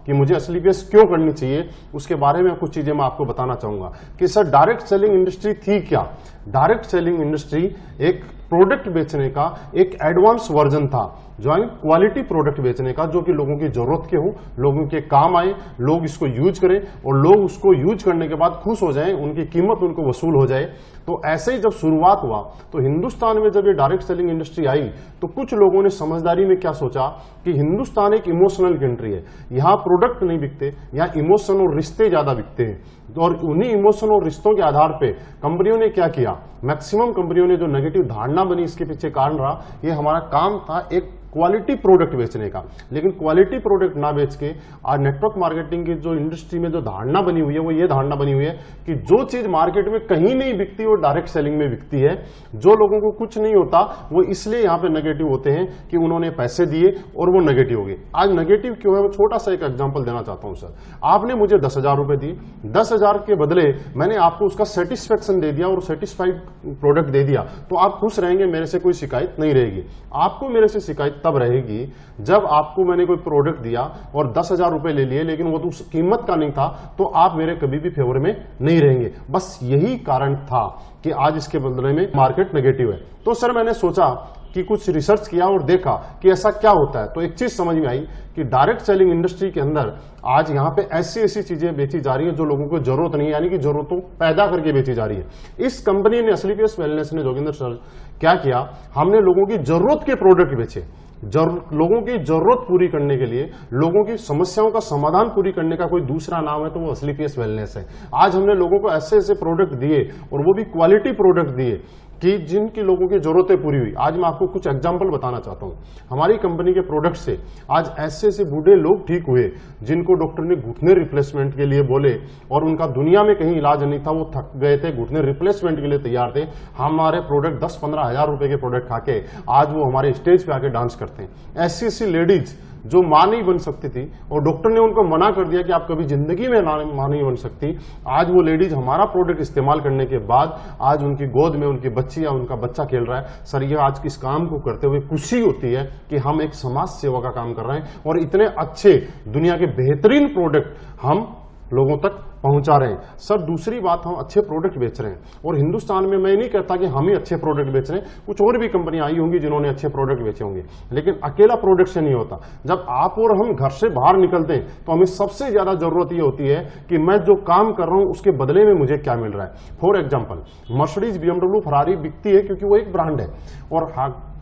कि मुझे स्लीपियस क्यों करनी चाहिए, उसके बारे में कुछ चीजें मैं आपको बताना चाहूंगा कि सर डायरेक्ट सेलिंग इंडस्ट्री थी क्या। डायरेक्ट सेलिंग इंडस्ट्री एक प्रोडक्ट बेचने का एक एडवांस वर्जन था, जो है क्वालिटी प्रोडक्ट बेचने का, जो कि लोगों की जरूरत के हो, लोगों के काम आए, लोग इसको यूज करें और लोग उसको यूज करने के बाद खुश हो जाएं, उनकी कीमत उनको वसूल हो जाए। तो ऐसे ही जब शुरुआत हुआ तो हिंदुस्तान में जब ये डायरेक्ट सेलिंग इंडस्ट्री आई तो कुछ लोगों ने समझदारी में क्या सोचा कि हिंदुस्तान एक इमोशनल कंट्री है, यहाँ प्रोडक्ट नहीं बिकते, यहाँ इमोशन और रिश्ते ज्यादा बिकते हैं। और उन्हीं इमोशन और रिश्तों के आधार पे कंपनियों ने क्या किया, मैक्सिमम कंपनियों ने जो नेगेटिव धारणा बनी इसके पीछे कारण रहा, ये हमारा काम था एक क्वालिटी प्रोडक्ट बेचने का। लेकिन क्वालिटी प्रोडक्ट ना बेच के आज नेटवर्क मार्केटिंग की जो इंडस्ट्री में जो धारणा बनी हुई है वो ये धारणा बनी हुई है कि जो चीज मार्केट में कहीं नहीं बिकती वो डायरेक्ट सेलिंग में बिकती है। जो लोगों को कुछ नहीं होता वो इसलिए यहाँ पे नेगेटिव होते हैं कि उन्होंने पैसे दिए और वो नेगेटिव हो गए। आज नेगेटिव क्यों है, वो छोटा सा एक एग्जाम्पल देना चाहता हूँ। सर, आपने मुझे 10,000 रुपए दिए, 10,000 के बदले मैंने आपको उसका सेटिस्फेक्शन दे दिया और सेटिस्फाइड प्रोडक्ट दे दिया, तो आप खुश रहेंगे, मेरे से कोई शिकायत नहीं रहेगी। आपको मेरे से शिकायत तब रहेगी जब आपको मैंने कोई प्रोडक्ट दिया और 10,000 रुपए ले लिए, लेकिन वो तो उस कीमत का नहीं था, तो आप मेरे कभी भी फेवर में नहीं रहेंगे। बस यही कारण था कि आज इसके बदले में मार्केट नेगेटिव है। तो सर मैंने सोचा कि कुछ रिसर्च किया और देखा कि ऐसा क्या होता है, तो एक चीज समझ में आई कि डायरेक्ट सेलिंग इंडस्ट्री के अंदर आज यहाँ पे ऐसी ऐसी चीजें बेची जा रही है जो लोगों को जरूरत नहीं है, यानी कि जरूरतों पैदा करके बेची जा रही है। इस कंपनी ने स्लीपियस वेलनेस ने, जोगिंदर सर, क्या किया, हमने लोगों की जरूरत के प्रोडक्ट बेचे। लोगों की जरूरत पूरी करने के लिए, लोगों की समस्याओं का समाधान पूरी करने का कोई दूसरा नाम है तो वो स्लीपियस वेलनेस है। आज हमने लोगों को ऐसे ऐसे प्रोडक्ट दिए और वो भी क्वालिटी प्रोडक्ट दिए कि जिनकी लोगों की जरूरतें पूरी हुई। आज मैं आपको कुछ एग्जांपल बताना चाहता हूं। हमारी कंपनी के प्रोडक्ट से आज ऐसे ऐसे बूढ़े लोग ठीक हुए जिनको डॉक्टर ने घुटने रिप्लेसमेंट के लिए बोले और उनका दुनिया में कहीं इलाज नहीं था, वो थक गए थे, घुटने रिप्लेसमेंट के लिए तैयार थे। हमारे प्रोडक्ट 10-15 हजार रुपए के प्रोडक्ट खाके आज वो हमारे स्टेज पे आके डांस करते हैं। ऐसी ऐसी लेडीज जो मां नहीं बन सकती थी और डॉक्टर ने उनको मना कर दिया कि आप कभी जिंदगी में मां नहीं बन सकती, आज वो लेडीज हमारा प्रोडक्ट इस्तेमाल करने के बाद आज उनकी गोद में उनकी बच्ची या उनका बच्चा खेल रहा है। सर, ये आज इस काम को करते हुए खुशी होती है कि हम एक समाज सेवा का काम कर रहे हैं और इतने अच्छे दुनिया के बेहतरीन प्रोडक्ट हम लोगों तक पहुंचा रहे हैं। सर, दूसरी बात, हम अच्छे प्रोडक्ट बेच रहे हैं और हिंदुस्तान में मैं नहीं कहता कि हम ही अच्छे प्रोडक्ट बेच रहे हैं, कुछ और भी कंपनी आई होंगी जिन्होंने अच्छे प्रोडक्ट बेचे होंगे, लेकिन अकेला प्रोडक्ट से नहीं होता। जब आप और हम घर से बाहर निकलते हैं तो हमें सबसे ज्यादा जरूरत ये होती है कि मैं जो काम कर रहा हूं उसके बदले में मुझे क्या मिल रहा है। For example, Mercedes, BMW, Ferrari बिकती है क्योंकि वो एक ब्रांड है और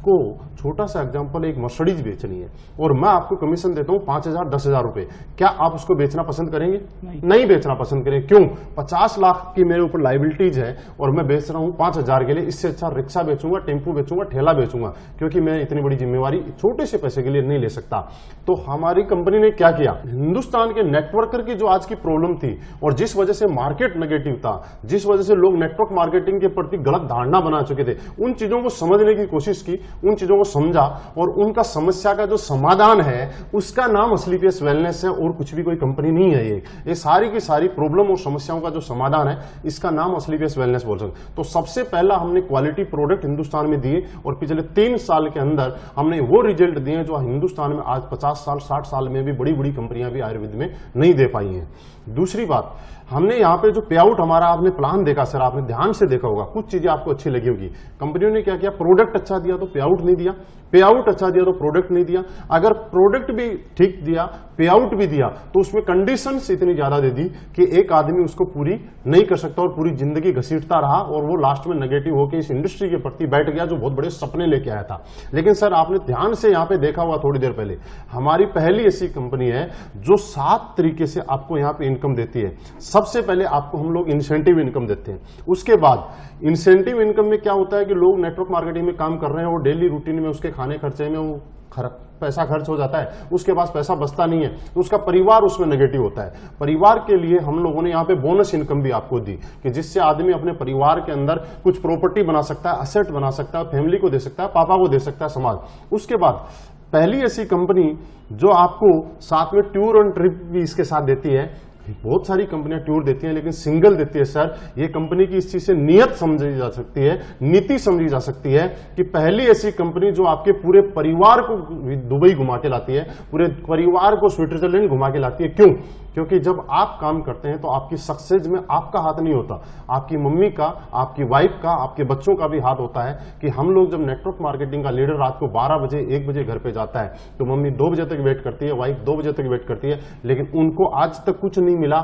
को छोटा सा एग्जांपल, एक मर्सिडीज बेचनी है और मैं आपको कमीशन देता हूं 5,000 10,000 रुपए, क्या आप उसको बेचना पसंद करेंगे? नहीं बेचना पसंद करेंगे। क्यों? 50 लाख की मेरे ऊपर लाइबिलिटीज है और मैं बेच रहा हूं 5,000 के लिए। इससे अच्छा रिक्शा बेचूंगा, टेम्पो बेचूंगा, ठेला बेचूंगा, क्योंकि मैं इतनी बड़ी जिम्मेवारी छोटे से पैसे के लिए नहीं ले सकता। तो हमारी कंपनी ने क्या किया, हिंदुस्तान के नेटवर्कर की जो आज की प्रॉब्लम थी और जिस वजह से मार्केट नेगेटिव था, जिस वजह से लोग नेटवर्क मार्केटिंग के प्रति गलत धारणा बना चुके थे, उन चीजों को समझने की कोशिश की, उन चीजों को समझा और उनका समस्या का जो समाधान है उसका नाम असलीपियस वेलनेस है और कुछ भी कोई कंपनी नहीं है। ये सारी की सारी प्रॉब्लम और समस्याओं का जो समाधान है इसका नाम असलीपियस वेलनेस बोल सकते। तो सबसे पहला हमने क्वालिटी प्रोडक्ट हिंदुस्तान में दिए और पिछले 3 साल के अंदर हमने वो रिजल्ट दिए जो हिंदुस्तान में आज 50 साल 60 साल में भी बड़ी बड़ी कंपनियां भी आयुर्वेद में नहीं दे पाई हैं। दूसरी बात, हमने यहाँ पे जो पे आउट हमारा आपने प्लान देखा, सर आपने ध्यान से देखा होगा, कुछ चीजें आपको अच्छी लगी होगी। कंपनियों ने क्या किया, प्रोडक्ट अच्छा दिया तो पे आउट नहीं दिया, पे आउट अच्छा दिया तो प्रोडक्ट नहीं दिया। अगर प्रोडक्ट भी ठीक दिया, पे आउट भी दिया, तो उसमें कंडीशंस इतनी ज्यादा दे दी कि एक आदमी उसको पूरी नहीं कर सकता और पूरी जिंदगी घसीटता रहा और वो लास्ट में नेगेटिव होकर इस इंडस्ट्री के प्रति बैठ गया जो बहुत बड़े सपने लेके आया था। लेकिन सर आपने ध्यान से यहाँ पे देखा हुआ थोड़ी देर पहले, हमारी पहली ऐसी कंपनी है जो 7 तरीके से आपको यहाँ पे इनकम देती है। सबसे पहले आपको हम लोग इंसेंटिव इनकम देते हैं, उसके बाद इंसेंटिव इनकम में क्या होता है कि लोग नेटवर्क मार्केटिंग में काम कर रहे हैं और डेली रूटीन में उसके खाने खर्चे में वो पैसा खर्च हो जाता है, उसके पास पैसा बचता नहीं है, तो उसका परिवार उसमें नेगेटिव होता है। परिवार के लिए हम लोगों ने यहाँ पे बोनस इनकम भी आपको दी कि जिससे आदमी अपने परिवार के अंदर कुछ प्रॉपर्टी बना सकता है, असेट बना सकता है, फैमिली को दे सकता है, पापा को दे सकता है, समाज। उसके बाद पहली ऐसी कंपनी जो आपको साथ में टूर एंड ट्रिप भी इसके साथ देती है। बहुत सारी कंपनियां टूर देती हैं लेकिन सिंगल देती है। सर ये कंपनी की इस चीज से नियत समझी जा सकती है, नीति समझी जा सकती है कि पहली ऐसी कंपनी जो आपके पूरे परिवार को दुबई घुमा के लाती है, पूरे परिवार को स्विट्जरलैंड घुमा के लाती है। क्यों? क्योंकि जब आप काम करते हैं तो आपकी सक्सेस में आपका हाथ नहीं होता, आपकी मम्मी का, आपकी वाइफ का, आपके बच्चों का भी हाथ होता है। कि हम लोग जब नेटवर्क मार्केटिंग का लीडर रात को 12 बजे 1 बजे घर पे जाता है तो मम्मी 2 बजे तक वेट करती है, वाइफ 2 बजे तक वेट करती है, लेकिन उनको आज तक कुछ नहीं मिला।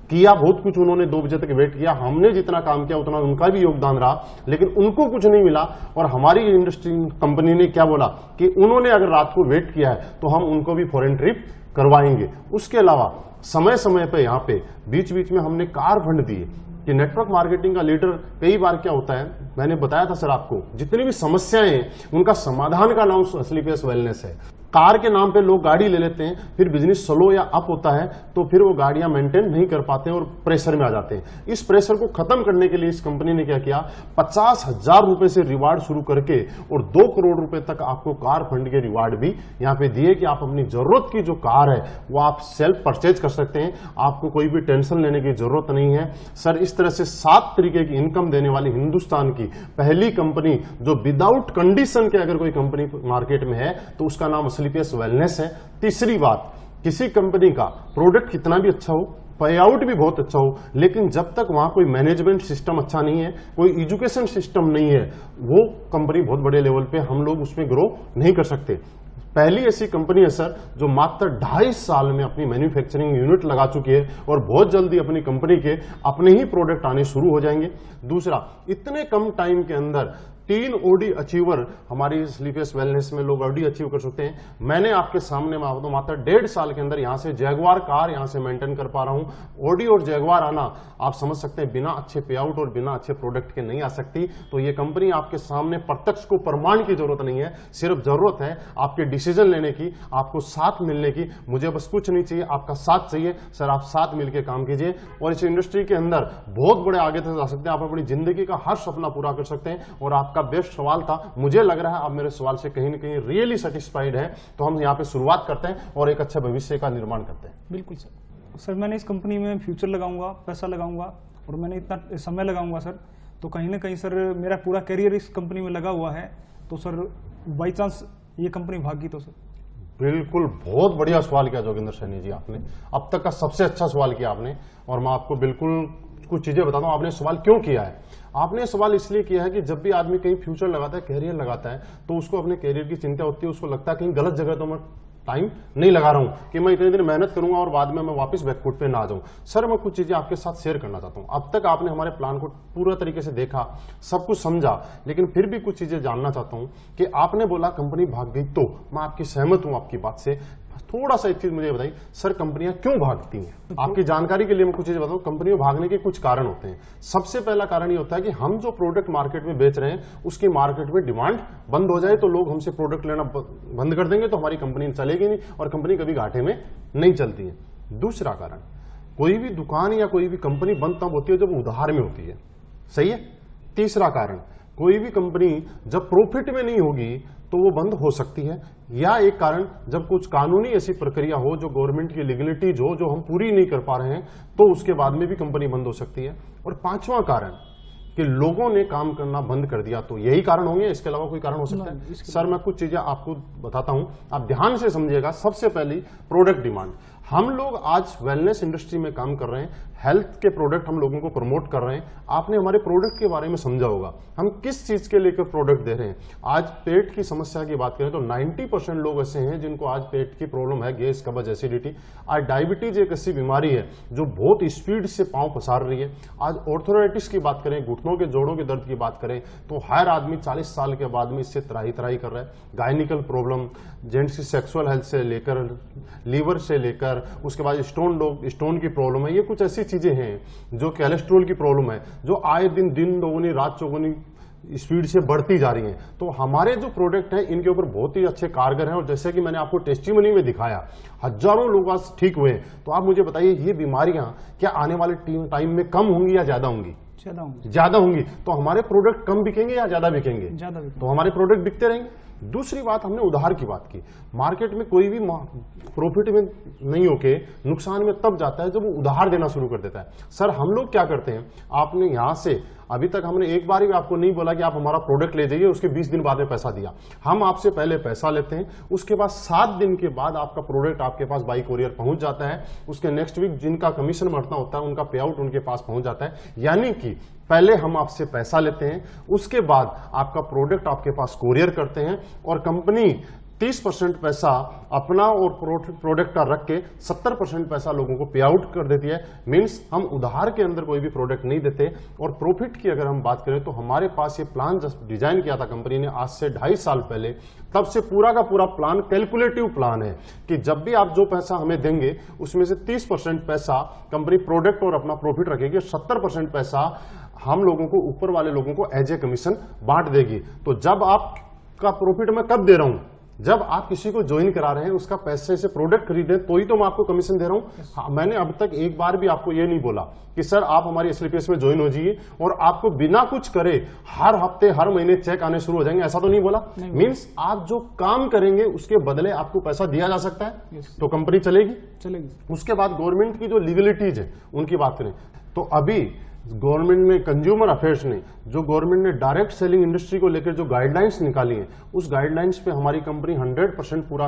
किया बहुत कुछ उन्होंने, 2 बजे तक वेट किया, हमने जितना काम किया उतना उनका भी योगदान रहा, लेकिन उनको कुछ नहीं मिला। और हमारी इंडस्ट्री कंपनी ने क्या बोला कि उन्होंने अगर रात को वेट किया है तो हम उनको भी फॉरेन ट्रिप करवाएंगे। उसके अलावा समय समय पे यहाँ पे बीच बीच में हमने कार फंड दिए कि नेटवर्क मार्केटिंग का लीडर कई बार क्या होता है, मैंने बताया था सर आपको, जितनी भी समस्याएं हैं उनका समाधान का नाम असलीपियस वेलनेस है। कार के नाम पे लोग गाड़ी ले लेते हैं, फिर बिजनेस स्लो या अप होता है तो फिर वो गाड़ियां मेंटेन नहीं कर पाते हैं और प्रेशर में आ जाते हैं। इस प्रेशर को खत्म करने के लिए इस कंपनी ने क्या किया, 50,000 रुपए से रिवार्ड शुरू करके और 2 करोड़ रुपए तक आपको कार फंड के रिवार्ड भी यहाँ पे दिए कि आप अपनी जरूरत की जो कार है वो आप सेल्फ परचेज कर सकते हैं, आपको कोई भी टेंशन लेने की जरूरत नहीं है। सर इस तरह से 7 तरीके की इनकम देने वाली हिंदुस्तान की पहली कंपनी जो विदाउट कंडीशन के अगर कोई कंपनी मार्केट में है तो उसका नाम असलीपियस वेलनेस है। तीसरी बात, किसी कंपनी का प्रोडक्ट कितना भी अच्छा हो, पे आउट भी बहुत अच्छा हो, लेकिन जब तक वहां कोई मैनेजमेंट सिस्टम अच्छा नहीं है, कोई एजुकेशन सिस्टम नहीं है, वो कंपनी बहुत बड़े लेवल पे हम लोग उसमें ग्रो नहीं कर सकते। पहली ऐसी कंपनी है सर जो मात्र 2.5 साल में अपनी मैन्युफैक्चरिंग यूनिट लगा चुकी है और बहुत जल्दी अपनी कंपनी के अपने ही प्रोडक्ट आने शुरू हो जाएंगे। दूसरा, इतने कम टाइम के अंदर 3 OD अचीवर हमारी स्लीपियस वेलनेस में लोग OD अचीव कर सकते हैं। मैंने आपके सामने मात्र 1.5 साल के अंदर यहां से जैगवार कार यहां से मेंटेन कर पा रहा हूं। OD और जैगवार आना आप समझ सकते हैं बिना अच्छे पे आउट और बिना अच्छे प्रोडक्ट के नहीं आ सकती। तो ये कंपनी आपके सामने प्रत्यक्ष को प्रमाण की जरूरत नहीं है, सिर्फ जरूरत है आपके डिसीजन लेने की, आपको साथ मिलने की। मुझे बस कुछ नहीं चाहिए, आपका साथ चाहिए। सर आप साथ मिलकर काम कीजिए और इस इंडस्ट्री के अंदर बहुत बड़े आगे तक जा सकते हैं। आप अपनी जिंदगी का हर सपना पूरा कर सकते हैं। और आपका बेस्ट सवाल था, मुझे लग रहा है आप मेरे सवाल से कहीं ना कहीं रियली सेटिस्फाइड है। तो हम यहाँ पे शुरुआत करते हैं और एक अच्छा भविष्य का निर्माण करते हैं। बिल्कुल सर, मैंने इस कंपनी में फ्यूचर लगाऊंगा, पैसा लगाऊंगा और मैंने इतना समय लगाऊंगा सर, तो कहीं ना कहीं सर मेरा पूरा करियर इस कंपनी में लगा हुआ है। तो सर बाई चांस ये कंपनी भागी तो सर। बिल्कुल, बहुत बढ़िया सवाल किया जोगिंदर सैनी जी आपने, अब तक का सबसे अच्छा सवाल किया आपने। और मैं आपको बिल्कुल कुछ चीजें बताता हूं आपने सवाल क्यों किया है। आपने सवाल इसलिए किया है कि जब भी आदमी कहीं फ्यूचर लगाता है, कैरियर लगाता है, तो उसको अपने कैरियर की चिंता होती है। उसको लगता है कहीं गलत जगह तो मैं टाइम नहीं लगा रहा हूं कि मैं इतने दिन मेहनत करूंगा और बाद में मैं वापस बैकफुट पे ना आ जाऊं। सर मैं कुछ चीजें आपके साथ शेयर करना चाहता हूं। अब तक आपने हमारे प्लान को पूरा तरीके से देखा, सब कुछ समझा, लेकिन फिर भी कुछ चीजें जानना चाहता हूं कि आपने बोला कंपनी भाग गई, तो मैं आपकी सहमत हूं आपकी बात से। थोड़ा सा एक चीज मुझे बताइए सर, कंपनियां क्यों भागती हैं? आपकी जानकारी के लिए मैं कुछ चीजें बताऊं। कंपनियों भागने के कुछ कारण होते हैं। सबसे पहला कारण ये होता है कि हम जो प्रोडक्ट मार्केट में बेच रहे हैं उसकी मार्केट में डिमांड बंद हो जाए, तो लोग हमसे प्रोडक्ट लेना बंद कर देंगे, तो हमारी कंपनी चलेगी नहीं और कंपनी कभी घाटे में नहीं चलती है। दूसरा कारण, कोई भी दुकान या कोई भी कंपनी बंद तब होती है जब उधार में होती है, सही है। तीसरा कारण, कोई भी कंपनी जब प्रॉफिट में नहीं होगी तो वो बंद हो सकती है। या एक कारण, जब कुछ कानूनी ऐसी प्रक्रिया हो जो गवर्नमेंट की लीगलिटीज हो जो हम पूरी नहीं कर पा रहे हैं, तो उसके बाद में भी कंपनी बंद हो सकती है। और पांचवा कारण कि लोगों ने काम करना बंद कर दिया, तो यही कारण होंगे, इसके अलावा कोई कारण हो सकता है? सर मैं कुछ चीजें आपको बताता हूं, आप ध्यान से समझिएगा। सबसे पहली, प्रोडक्ट डिमांड। हम लोग आज वेलनेस इंडस्ट्री में काम कर रहे हैं, हेल्थ के प्रोडक्ट हम लोगों को प्रमोट कर रहे हैं। आपने हमारे प्रोडक्ट के बारे में समझा होगा, हम किस चीज के लेकर प्रोडक्ट दे रहे हैं। आज पेट की समस्या की बात करें तो 90% लोग ऐसे हैं जिनको आज पेट की प्रॉब्लम है, गैस, कब्ज, एसिडिटी। आज डायबिटीज एक ऐसी बीमारी है जो बहुत स्पीड से पांव पसार रही है। आज ऑर्थोराइटिस की बात करें, घुटनों के जोड़ों के दर्द की बात करें, तो हर आदमी 40 साल के बाद में इससे त्राही त्राही कर रहा है। गायनिकल प्रॉब्लम, जेंट्स की सेक्सुअल हेल्थ से लेकर, लीवर से लेकर, उसके बाद स्टोन की प्रॉब्लम है। ये कुछ ऐसी चीजें हैं जो कोलेस्ट्रॉल की प्रॉब्लम है जो आए दिन दोगुनी रात चौगुनी स्पीड से बढ़ती जा रही हैं। तो हमारे जो प्रोडक्ट हैं इनके ऊपर बहुत ही अच्छे कारगर हैं। और जैसे कि मैंने आपको टेस्टिमनी में दिखाया, हजारों लोग आज ठीक हुए। तो आप मुझे बताइए, ये बीमारियां क्या आने वाले टाइम में कम होंगी या ज्यादा होंगी? ज्यादा होंगी। तो हमारे प्रोडक्ट कम बिकेंगे या ज्यादा बिकेंगे? ज्यादा बिकेंगे। तो हमारे प्रोडक्ट बिकते रहेंगे। दूसरी बात, हमने उधार की बात की। मार्केट में कोई भी प्रॉफिट में नहीं होके नुकसान में तब जाता है जब वो उधार देना शुरू कर देता है। सर हम लोग क्या करते हैं, आपने यहां से अभी तक हमने एक बार भी आपको नहीं बोला कि आप हमारा प्रोडक्ट ले जाइए, उसके 20 दिन बाद में पैसा दिया। हम आपसे पहले पैसा लेते हैं, उसके बाद 7 दिन के बाद आपका प्रोडक्ट आपके पास बाई कोरियर पहुंच जाता है। उसके नेक्स्ट वीक जिनका कमीशन बढ़ना होता है उनका पे आउट उनके पास पहुंच जाता है। यानी कि पहले हम आपसे पैसा लेते हैं, उसके बाद आपका प्रोडक्ट आपके पास कोरियर करते हैं और कंपनी 30% पैसा अपना और प्रोडक्ट का रख के 70% पैसा लोगों को पे आउट कर देती है। मींस हम उधार के अंदर कोई भी प्रोडक्ट नहीं देते। और प्रॉफिट की अगर हम बात करें तो हमारे पास ये प्लान जब डिजाइन किया था कंपनी ने आज से 2.5 साल पहले, तब से पूरा का पूरा प्लान कैलकुलेटिव प्लान है कि जब भी आप जो पैसा हमें देंगे उसमें से 30% पैसा कंपनी प्रोडक्ट और अपना प्रॉफिट रखेगी, 70% पैसा हम लोगों को, ऊपर वाले लोगों को एज ए कमीशन बांट देगी। तो जब आपका प्रॉफिट मैं कब दे रहा हूं, जब आप किसी को ज्वाइन करा रहे हैं, उसका पैसे से प्रोडक्ट खरीदे तो ही तो मैं आपको कमीशन दे रहा हूं। हाँ, मैंने अब तक एक बार भी आपको ये नहीं बोला कि सर आप हमारी एसलीपीएस में ज्वाइन हो जाइए और आपको बिना कुछ करे हर हफ्ते हर महीने चेक आने शुरू हो जाएंगे, ऐसा तो नहीं बोला। मींस आप जो काम करेंगे उसके बदले आपको पैसा दिया जा सकता है, तो कंपनी चलेगी। उसके बाद गवर्नमेंट की जो लीगलिटीज है उनकी बात करें तो अभी गवर्नमेंट में, कंज्यूमर अफेयर्स ने, जो गवर्नमेंट ने डायरेक्ट सेलिंग इंडस्ट्री को लेकर जो गाइडलाइंस निकाली हैं, उस गाइडलाइंस पे हमारी कंपनी 100% पूरा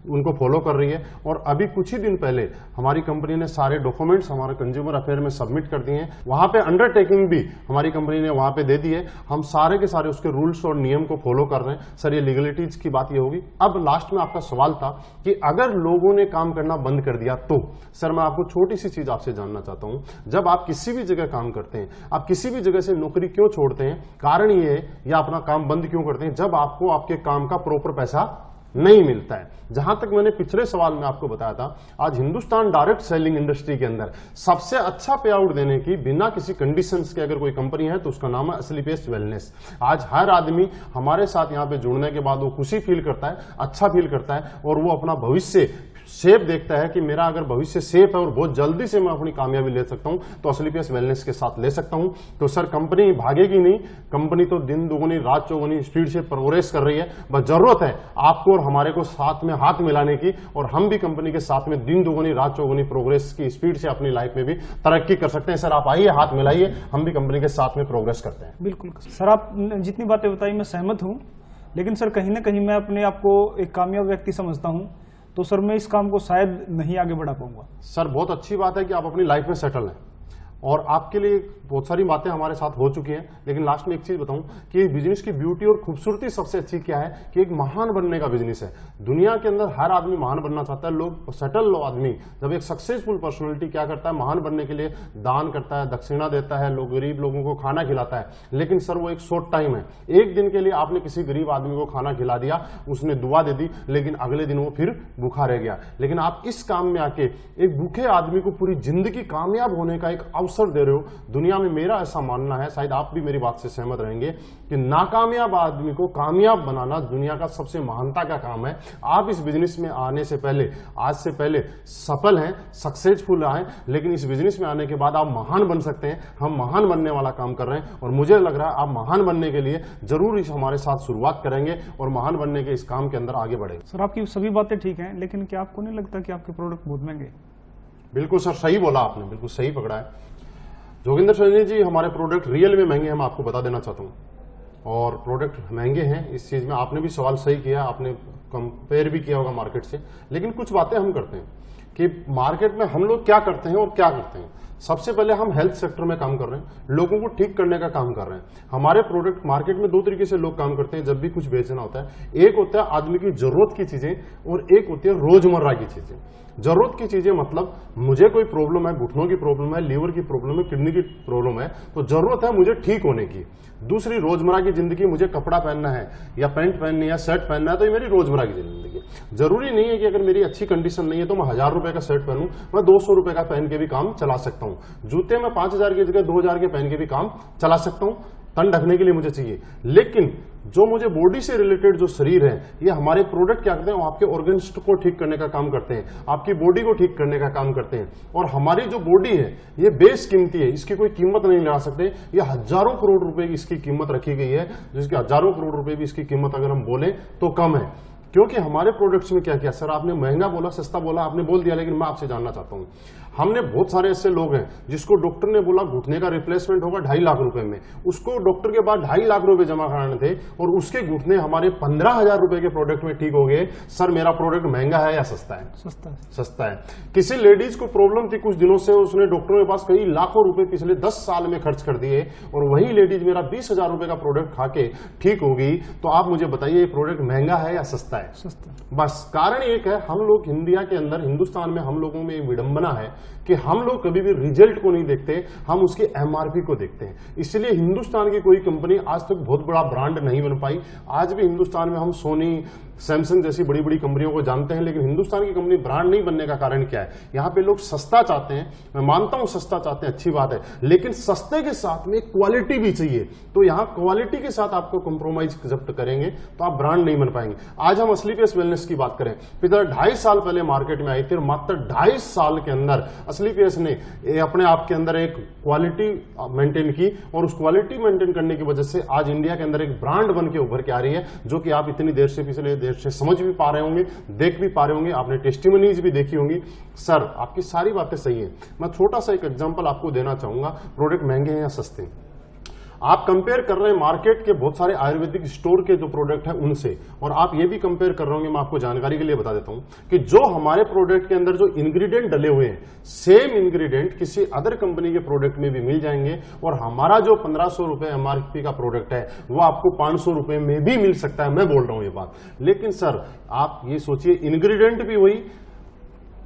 उनको फॉलो कर रही है। और अभी कुछ ही दिन पहले हमारी कंपनी ने सारे डॉक्यूमेंट्स हमारे कंज्यूमर अफेयर में सबमिट कर दिए हैं। वहां पे अंडरटेकिंग भी हमारी कंपनी ने वहां पे दे दी है। हम सारे के सारे उसके रूल्स और नियम को फॉलो कर रहे हैं। सर, ये लीगलिटीज की बात ये होगी। अब लास्ट में आपका सवाल था कि अगर लोगों ने काम करना बंद कर दिया तो सर, मैं आपको छोटी सी चीज आपसे जानना चाहता हूं। जब आप किसी भी जगह काम करते हैं, आप किसी भी जगह से नौकरी क्यों छोड़ते हैं, कारण ये है या अपना काम बंद क्यों करते हैं, जब आपको आपके काम का प्रॉपर पैसा नहीं मिलता है। जहां तक मैंने पिछले सवाल में आपको बताया था, आज हिंदुस्तान डायरेक्ट सेलिंग इंडस्ट्री के अंदर सबसे अच्छा पे आउट देने की बिना किसी कंडीशंस के अगर कोई कंपनी है तो उसका नाम है असलीपेस्ट वेलनेस। आज हर आदमी हमारे साथ यहां पे जुड़ने के बाद वो खुशी फील करता है, अच्छा फील करता है और वो अपना भविष्य सेफ देखता है कि मेरा अगर भविष्य सेफ है और बहुत जल्दी से मैं अपनी कामयाबी ले सकता हूं तो असलीपेस्ट वेलनेस के साथ ले सकता हूं। तो सर, कंपनी भागेगी नहीं, कंपनी तो दिन दुगुनी रात चौगुनी स्पीड से प्रोग्रेस कर रही है। बस जरूरत है आपको और हमारे को साथ में हाथ मिलाने की, और हम भी कंपनी के साथ में दिन दुगुनी रात चौगुनी प्रोग्रेस की स्पीड से अपनी लाइफ में भी तरक्की कर सकते हैं। सर, आप आइए, हाथ मिलाइए, हम भी कंपनी के साथ में प्रोग्रेस करते हैं। बिल्कुल सर, आप जितनी बातें बताई मैं सहमत हूँ, लेकिन सर कहीं ना कहीं मैं अपने आप को एक कामयाब व्यक्ति समझता हूँ, तो सर मैं इस काम को शायद नहीं आगे बढ़ा पाऊंगा। सर, बहुत अच्छी बात है कि आप अपनी लाइफ में सेटल हैं और आपके लिए बहुत सारी बातें हमारे साथ हो चुकी हैं। लेकिन लास्ट में एक चीज बताऊं कि बिजनेस की ब्यूटी और खूबसूरती सबसे अच्छी क्या है कि एक महान बनने का बिजनेस है। दुनिया के अंदर हर आदमी महान बनना चाहता है। लोग सेटल आदमी जब एक सक्सेसफुल पर्सनैलिटी क्या करता है, महान बनने के लिए दान करता है, दक्षिणा देता है, लोग गरीब लोगों को खाना खिलाता है। लेकिन सर, वो एक शॉर्ट टाइम है। एक दिन के लिए आपने किसी गरीब आदमी को खाना खिला दिया, उसने दुआ दे दी, लेकिन अगले दिन वो फिर भूखा रह गया। लेकिन आप इस काम में आके एक भूखे आदमी को पूरी जिंदगी कामयाब होने का एक अवसर दे रहे हो। दुनिया में मेरा ऐसा मानना है, शायद आप भी मेरी बात से सहमत रहेंगे, कि नाकामयाब आदमी को कामयाब बनाना दुनिया का सबसे महानता का काम है। आप इस बिजनेस में आने से पहले, आज से पहले सफल हैं, सक्सेसफुल हैं, लेकिन इस बिजनेस में आने के बाद आप महान बन सकते हैं। हम महान बनने वाला काम कर रहे हैं और मुझे लग रहा है आप महान बनने के लिए जरूर इस हमारे साथ शुरुआत करेंगे और महान बनने के इस काम के अंदर आगे बढ़ेंगे। सर, आपकी सभी बातें ठीक हैं, लेकिन क्या आपको नहीं लगता कि आपके प्रोडक्ट बहुत महंगे? बिल्कुल सर, सही बोला आपने, बिल्कुल सही पकड़ा है जोगिंदर सैनी जी। हमारे प्रोडक्ट रियल में महंगे हैं, मैं आपको बता देना चाहता हूं। और प्रोडक्ट महंगे हैं, इस चीज में आपने भी सवाल सही किया, आपने कंपेयर भी किया होगा मार्केट से। लेकिन कुछ बातें हम करते हैं कि मार्केट में हम लोग क्या करते हैं और क्या करते हैं। सबसे पहले हम हेल्थ सेक्टर में काम कर रहे हैं, लोगों को ठीक करने का काम कर रहे हैं। हमारे प्रोडक्ट मार्केट में दो तरीके से लोग काम करते हैं जब भी कुछ बेचना होता है। एक होता है आदमी की जरूरत की चीजें और एक होती है रोजमर्रा की चीजें। जरूरत की चीजें मतलब मुझे कोई प्रॉब्लम है, घुटनों की प्रॉब्लम है, लीवर की प्रॉब्लम है, किडनी की प्रॉब्लम है, तो जरूरत है मुझे ठीक होने की। दूसरी, रोजमर्रा की जिंदगी, मुझे कपड़ा पहनना है या पैंट पहननी है या शर्ट पहनना है, तो ये मेरी रोजमर्रा की जिंदगी। जरूरी नहीं है कि अगर मेरी अच्छी कंडीशन नहीं है तो मैं 1000 रुपए का शर्ट पहनूं, मैं 200 रुपए का पहन के भी काम चला सकता हूं। जूते मैं 5000 की जगह 2000 के पहन के भी काम चला सकता हूं, तन ढकने के लिए मुझे चाहिए। लेकिन जो मुझे बॉडी से रिलेटेड जो शरीर है, ये हमारे प्रोडक्ट क्या करते हैं, वो आपके ऑर्गन्स को ठीक करने का काम करते हैं, आपकी बॉडी को ठीक करने का काम करते हैं। और हमारी जो बॉडी है ये बेस कीमती है, इसकी कोई कीमत नहीं लगा सकते। ये हजारों करोड़ रुपए की इसकी कीमत रखी गई है, जिसकी हजारों करोड़ रुपए भी इसकी कीमत अगर हम बोले तो कम है। क्योंकि हमारे प्रोडक्ट्स में क्या किया सर, आपने महंगा बोला, सस्ता बोला, आपने बोल दिया, लेकिन मैं आपसे जानना चाहता हूं, हमने बहुत सारे ऐसे लोग हैं जिसको डॉक्टर ने बोला घुटने का रिप्लेसमेंट होगा 2.5 लाख रुपए में, उसको डॉक्टर के पास 2.5 लाख रुपए जमा कराने थे और उसके घुटने हमारे 15,000 रुपए के प्रोडक्ट में ठीक हो गए। सर, मेरा प्रोडक्ट महंगा है या सस्ता है? सस्ता है। किसी लेडीज को प्रॉब्लम थी कुछ दिनों से, उसने डॉक्टरों के पास कई लाखों रुपए पिछले 10 साल में खर्च कर दिए और वही लेडीज मेरा 20,000 रुपए का प्रोडक्ट खा के ठीक हो गई। तो आप मुझे बताइए ये प्रोडक्ट महंगा है या सस्ता है? सस्ता। बस कारण एक है, हम लोग इंडिया के अंदर, हिंदुस्तान में हम लोगों में विडंबना है कि हम लोग कभी भी रिजल्ट को नहीं देखते, हम उसके एमआरपी को देखते हैं। इसलिए हिंदुस्तान की कोई कंपनी आज तक बहुत बड़ा ब्रांड नहीं बन पाई। आज भी हिंदुस्तान में हम सोनी, सैमसंग जैसी बड़ी बड़ी कंपनियों को जानते हैं, लेकिन हिंदुस्तान की कंपनी ब्रांड नहीं बनने का कारण क्या है? यहाँ पे लोग सस्ता चाहते हैं। मैं मानता हूं सस्ता चाहते हैं, अच्छी बात है, लेकिन सस्ते के साथ में क्वालिटी भी चाहिए। तो यहाँ क्वालिटी के साथ आपको कॉम्प्रोमाइज जब करेंगे तो आप ब्रांड नहीं बन पाएंगे। आज हम असलीपेस्ट वेलनेस की बात करें, पिछले 2.5 साल पहले मार्केट में आई थी और मात्र 2.5 साल के अंदर असलीपेस्ट ने अपने आप के अंदर एक क्वालिटी मेंटेन की और उस क्वालिटी मेंटेन करने की वजह से आज इंडिया के अंदर एक ब्रांड बन के उभर के आ रही है, जो कि आप इतनी देर से पिछले देर से समझ भी पा रहे होंगे, देख भी पा रहे होंगे, आपने टेस्टिमनीज भी देखी होंगी। सर, आपकी सारी बातें सही हैं। मैं छोटा सा एक एग्जांपल आपको देना चाहूंगा, प्रोडक्ट महंगे हैं या सस्ते हैं। आप कंपेयर कर रहे हैं मार्केट के बहुत सारे आयुर्वेदिक स्टोर के जो प्रोडक्ट हैं उनसे, और आप ये भी कंपेयर कर रहे होंगे, मैं आपको जानकारी के लिए बता देता हूं कि जो हमारे प्रोडक्ट के अंदर जो इंग्रेडिएंट डले हुए हैं, सेम इंग्रेडिएंट किसी अदर कंपनी के प्रोडक्ट में भी मिल जाएंगे, और हमारा जो 1500 रुपए एमआरपी का प्रोडक्ट है वो आपको 500 रुपए में भी मिल सकता है। मैं बोल रहा हूं ये बात, लेकिन सर आप ये सोचिए, इंग्रेडिएंट भी वही,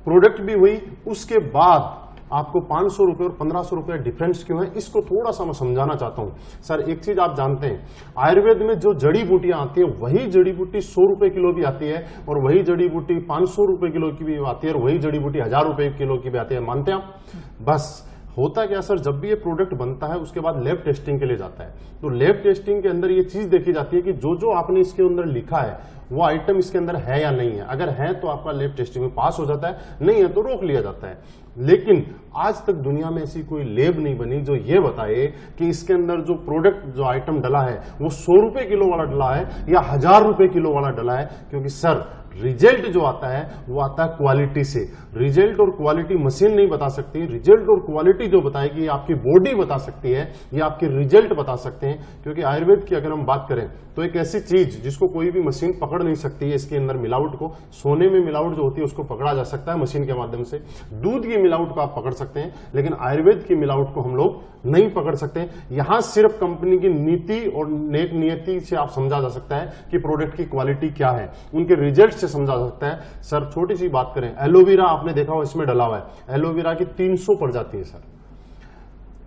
प्रोडक्ट भी वही, उसके बाद आपको 500 रुपए और 1500 रुपए डिफरेंस क्यों है, इसको थोड़ा सा मैं समझाना चाहता हूं। सर एक चीज आप जानते हैं, आयुर्वेद में जो जड़ी बूटियां आती है वही जड़ी बूटी 100 रुपए किलो भी आती है, और वही जड़ी बूटी 500 रुपए किलो की भी आती है, और वही जड़ी बूटी 1000 रुपए किलो की भी आती है। मानते हैं आप? बस होता क्या सर, जब भी ये प्रोडक्ट बनता है उसके बाद लैब टेस्टिंग के लिए जाता है, तो लैब टेस्टिंग के अंदर ये चीज देखी जाती है कि जो जो आपने इसके अंदर लिखा है वो आइटम इसके अंदर है या नहीं है। अगर है तो आपका लैब टेस्टिंग में पास हो जाता है, नहीं है तो रोक लिया जाता है। लेकिन आज तक दुनिया में ऐसी कोई लैब नहीं बनी जो ये बताए कि इसके अंदर जो प्रोडक्ट, जो आइटम डला है वो 100 रुपए किलो वाला डला है या 1000 रुपए किलो वाला डला है। क्योंकि सर रिजल्ट जो आता है वो आता है क्वालिटी से। रिजल्ट और क्वालिटी मशीन नहीं बता सकती, रिजल्ट और क्वालिटी जो बताएगी ये आपकी बॉडी बता सकती है, ये आपके रिजल्ट बता सकते हैं। क्योंकि आयुर्वेद की अगर हम बात करें तो एक ऐसी चीज जिसको कोई भी मशीन पकड़ नहीं सकती है, इसके अंदर मिलावट को, सोने में मिलावट जो होती है उसको पकड़ा जा सकता है मशीन के माध्यम से, दूध की मिलावट को आप पकड़ सकते हैं, लेकिन आयुर्वेद की मिलावट को हम लोग नहीं पकड़ सकते। यहां सिर्फ कंपनी की नीति और नेक नियति से आप समझा जा सकता है कि प्रोडक्ट की क्वालिटी क्या है, उनके रिजल्ट से समझा जा सकता है। सर छोटी सी बात करें, एलोवेरा आपने देखा हो इसमें डला हुआ है, एलोवेरा की 300 प्रजाति है सर।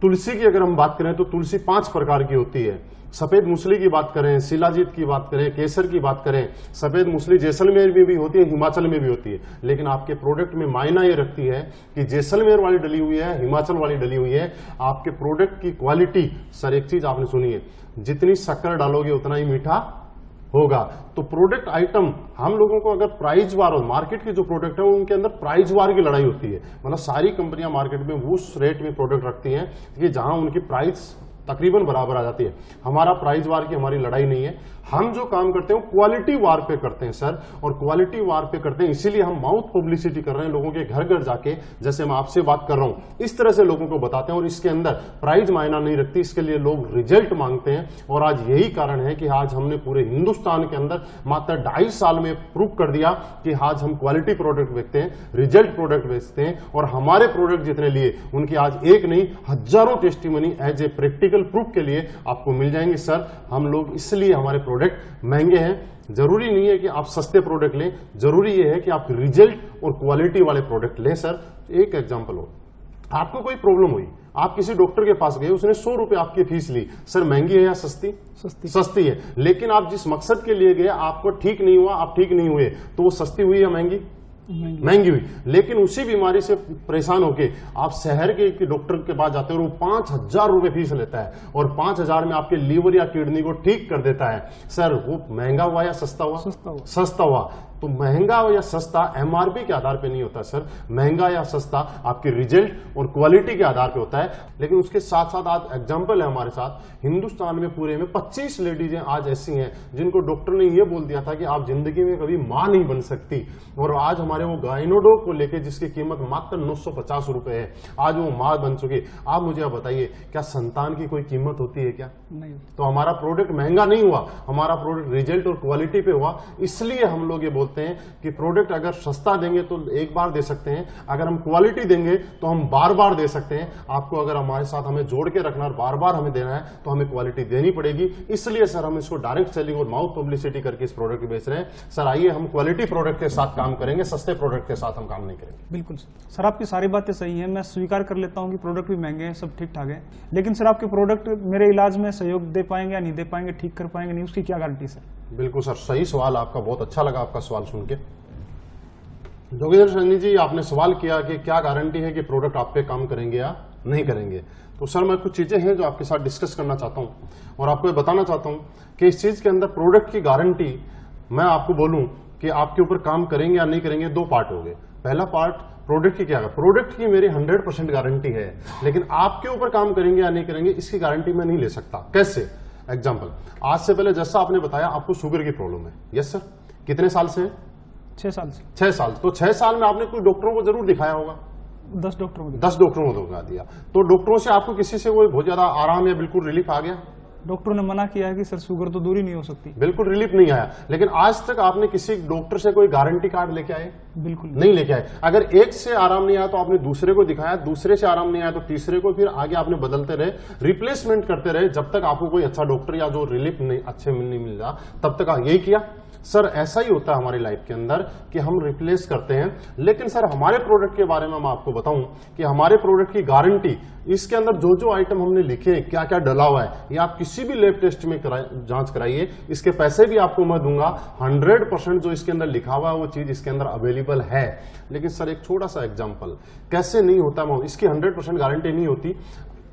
तुलसी की अगर हम बात करें तो तुलसी 5 प्रकार की होती है। सफेद मूसली की बात करें, शिलाजीत की बात करें, केसर की बात करें, सफेद मूसली जैसलमेर में भी होती है, हिमाचल में भी होती है। लेकिन आपके प्रोडक्ट में मायना ये रखती है कि जैसलमेर वाली डली हुई है, हिमाचल वाली डली हुई है। आपके प्रोडक्ट की क्वालिटी, सर एक चीज आपने सुनी है, जितनी शक्कर डालोगे उतना ही मीठा होगा। तो प्रोडक्ट आइटम हम लोगों को अगर प्राइस वार, और मार्केट के जो प्रोडक्ट है उनके अंदर प्राइस वार की लड़ाई होती है। मतलब सारी कंपनियां मार्केट में उस रेट में प्रोडक्ट रखती हैं कि जहां उनकी प्राइस तकरीबन बराबर आ जाती है। हमारा प्राइस वार की हमारी लड़ाई नहीं है, हम जो काम करते हैं क्वालिटी वार पे करते हैं सर, और क्वालिटी वार पे करते हैं इसीलिए हम माउथ पब्लिसिटी कर रहे हैं, लोगों के घर घर जाके, जैसे मैं आपसे बात कर रहा हूं इस तरह से लोगों को बताते हैं। और इसके अंदर प्राइस मायना नहीं रखती, इसके लिए लोग रिजल्ट मांगते हैं। और आज यही कारण है कि आज हमने पूरे हिंदुस्तान के अंदर मात्र 2.5 साल में प्रूव कर दिया कि आज हम क्वालिटी प्रोडक्ट बेचते हैं, रिजल्ट प्रोडक्ट बेचते हैं। और हमारे प्रोडक्ट जितने लिए उनकी आज एक नहीं हजारों testimony as a practical proof के लिए आपको मिल जाएंगे। सर हम लोग इसलिए हमारे प्रोडक्ट महंगे हैं, जरूरी नहीं है कि आप सस्ते प्रोडक्ट लें, जरूरी यह है कि आप रिजल्ट और क्वालिटी वाले प्रोडक्ट लें। सर एक एग्जांपल हो, आपको कोई प्रॉब्लम हुई, आप किसी डॉक्टर के पास गए, उसने 100 रुपए आपकी फीस ली, सर महंगी है या सस्ती? सस्ती है। लेकिन आप जिस मकसद के लिए गए आपको ठीक नहीं हुआ, आप ठीक नहीं हुए, तो वो सस्ती हुई या महंगी? महंगी हुई। लेकिन उसी बीमारी से परेशान होके आप शहर के डॉक्टर के पास जाते हो और वो 5000 रुपए फीस लेता है, और 5000 में आपके लीवर या किडनी को ठीक कर देता है। सर वो महंगा हुआ या सस्ता हुआ? सस्ता हुआ। तो महंगा या सस्ता एमआरपी के आधार पे नहीं होता सर, महंगा या सस्ता आपके रिजल्ट और क्वालिटी के आधार पे होता है। लेकिन उसके साथ साथ आज एग्जांपल है हमारे साथ, हिंदुस्तान में पूरे में 25 लेडीजें आज ऐसी हैं जिनको डॉक्टर ने ये बोल दिया था कि आप जिंदगी में कभी मां नहीं बन सकती, और आज हमारे वो गाइनोडो को लेके जिसकी कीमत मात्र 950 रुपए है, आज वो मां बन चुकी। आप मुझे आप बताइए, क्या संतान की कोई कीमत होती है क्या? नहीं। तो हमारा प्रोडक्ट महंगा नहीं हुआ, हमारा प्रोडक्ट रिजल्ट और क्वालिटी पे हुआ। इसलिए हम लोग ये बोलते हैं कि प्रोडक्ट अगर सस्ता देंगे तो एक बार दे सकते हैं, अगर हम क्वालिटी देंगे तो हम बार बार दे सकते हैं। आपको अगर हमारे साथ हमें जोड़ के रखना और बार बार हमें देना है तो हमें क्वालिटी देनी पड़ेगी। इसलिए सर हम इसको डायरेक्ट सेलिंग और माउथ पब्लिसिटी करके इस प्रोडक्ट बेच रहे हैं। सर आइए हम क्वालिटी प्रोडक्ट के साथ काम करेंगे, सस्ते प्रोडक्ट के साथ हम काम नहीं करेंगे। बिल्कुल सर, आपकी सारी बातें सही है, मैं स्वीकार कर लेता हूँ कि प्रोडक्ट भी महंगे हैं, सब ठीक ठाक है। लेकिन सर आपके प्रोडक्ट मेरे इलाज में सहयोग दे पाएंगे या नहीं दे पाएंगे, ठीक कर पाएंगे नहीं, उसकी क्या गारंटी सर? बिल्कुल सर, सही सवाल आपका, बहुत अच्छा लगा आपका सवाल सुन के। जोगेंद्र सैनी जी आपने सवाल किया कि क्या गारंटी है कि प्रोडक्ट आप पे काम करेंगे या नहीं करेंगे। तो सर मैं कुछ चीजें हैं जो आपके साथ डिस्कस करना चाहता हूं और आपको ये बताना चाहता हूं कि इस चीज के अंदर प्रोडक्ट की गारंटी मैं आपको बोलूं कि आपके ऊपर काम करेंगे या नहीं करेंगे, 2 पार्ट हो गए। पहला पार्ट प्रोडक्ट की क्या है, प्रोडक्ट की मेरी 100% गारंटी है, लेकिन आपके ऊपर काम करेंगे या नहीं करेंगे इसकी गारंटी मैं नहीं ले सकता। कैसे? एग्जाम्पल, आज से पहले जैसा आपने बताया आपको शुगर की प्रॉब्लम है, यस सर, कितने साल से? 6 साल से। 6 साल। तो 6 साल में आपने कुछ डॉक्टरों को जरूर दिखाया होगा, 10 डॉक्टरों को 10 डॉक्टरों को दिखा दिया। तो डॉक्टरों से आपको किसी से कोई बहुत ज्यादा आराम या बिल्कुल रिलीफ आ गया? डॉक्टरों ने मना किया है कि सर शुगर तो दूर ही नहीं हो सकती। बिल्कुल रिलीफ नहीं आया, लेकिन आज तक आपने किसी डॉक्टर से कोई गारंटी कार्ड लेके आए? बिल्कुल नहीं लेके आए। अगर एक से आराम नहीं आया तो आपने दूसरे को दिखाया, दूसरे से आराम नहीं आया तो तीसरे को, फिर आगे आपने बदलते रहे, रिप्लेसमेंट करते रहे, जब तक आपको कोई अच्छा डॉक्टर या जो रिलीफ नहीं अच्छे नहीं मिल रहा तब तक यही किया। सर ऐसा ही होता है हमारी लाइफ के अंदर कि हम रिप्लेस करते हैं। लेकिन सर हमारे प्रोडक्ट के बारे में मैं आपको बताऊं कि हमारे प्रोडक्ट की गारंटी, इसके अंदर जो जो आइटम हमने लिखे हैं, क्या क्या डला हुआ है, ये आप किसी भी लैब टेस्ट में जांच कराइए, इसके पैसे भी आपको मैं दूंगा। 100% जो इसके अंदर लिखा हुआ है वो चीज इसके अंदर अवेलेबल है। लेकिन सर एक छोटा सा एग्जाम्पल, कैसे नहीं होता, इसकी 100% गारंटी नहीं होती।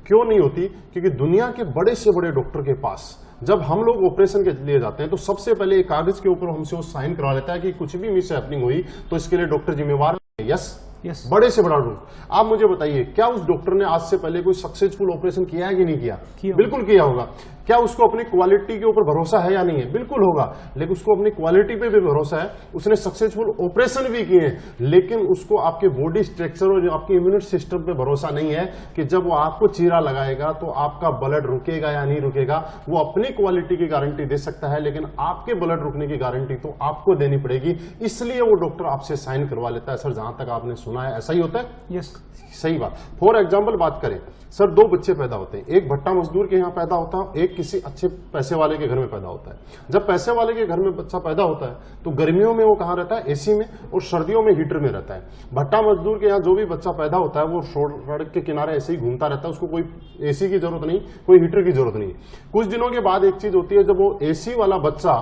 क्यों नहीं होती? क्योंकि दुनिया के बड़े से बड़े डॉक्टर के पास जब हम लोग ऑपरेशन के लिए जाते हैं तो सबसे पहले एक कागज के ऊपर हमसे वो साइन करवा लेता है कि कुछ भी मिस हैपनिंग हुई तो इसके लिए डॉक्टर जिम्मेवार है। यस, बड़े से बड़ा डॉक्टर। आप मुझे बताइए, क्या उस डॉक्टर ने आज से पहले कोई सक्सेसफुल ऑपरेशन किया है कि नहीं किया? बिल्कुल किया होगा। क्या उसको अपनी क्वालिटी के ऊपर भरोसा है या नहीं है? बिल्कुल होगा। लेकिन उसको अपनी क्वालिटी पे भी भरोसा है, उसने सक्सेसफुल ऑपरेशन भी किए हैं, लेकिन उसको आपके बॉडी स्ट्रक्चर और आपके इम्यून सिस्टम पे भरोसा नहीं है कि जब वो आपको चीरा लगाएगा तो आपका ब्लड रुकेगा या नहीं रुकेगा। वो अपनी क्वालिटी की गारंटी दे सकता है, लेकिन आपके ब्लड रुकने की गारंटी तो आपको देनी पड़ेगी। इसलिए वो डॉक्टर आपसे साइन करवा लेता है। सर जहां तक आपने सुना है ऐसा ही होता है? यस, सही बात। फॉर एग्जाम्पल बात करें, सर 2 बच्चे पैदा होते हैं, एक भट्टा मजदूर के यहाँ पैदा होता है, एक किसी अच्छे पैसे वाले के घर में पैदा होता है। जब पैसे वाले के घर में बच्चा पैदा होता है तो गर्मियों में वो कहाँ रहता है? एसी में, और सर्दियों में हीटर में रहता है। भट्टा मजदूर के यहाँ जो भी बच्चा पैदा होता है वो सड़क के किनारे ऐसे ही घूमता रहता है, उसको कोई एसी की जरूरत नहीं, कोई हीटर की जरूरत नहीं। कुछ दिनों के बाद एक चीज होती है, जब वो एसी वाला बच्चा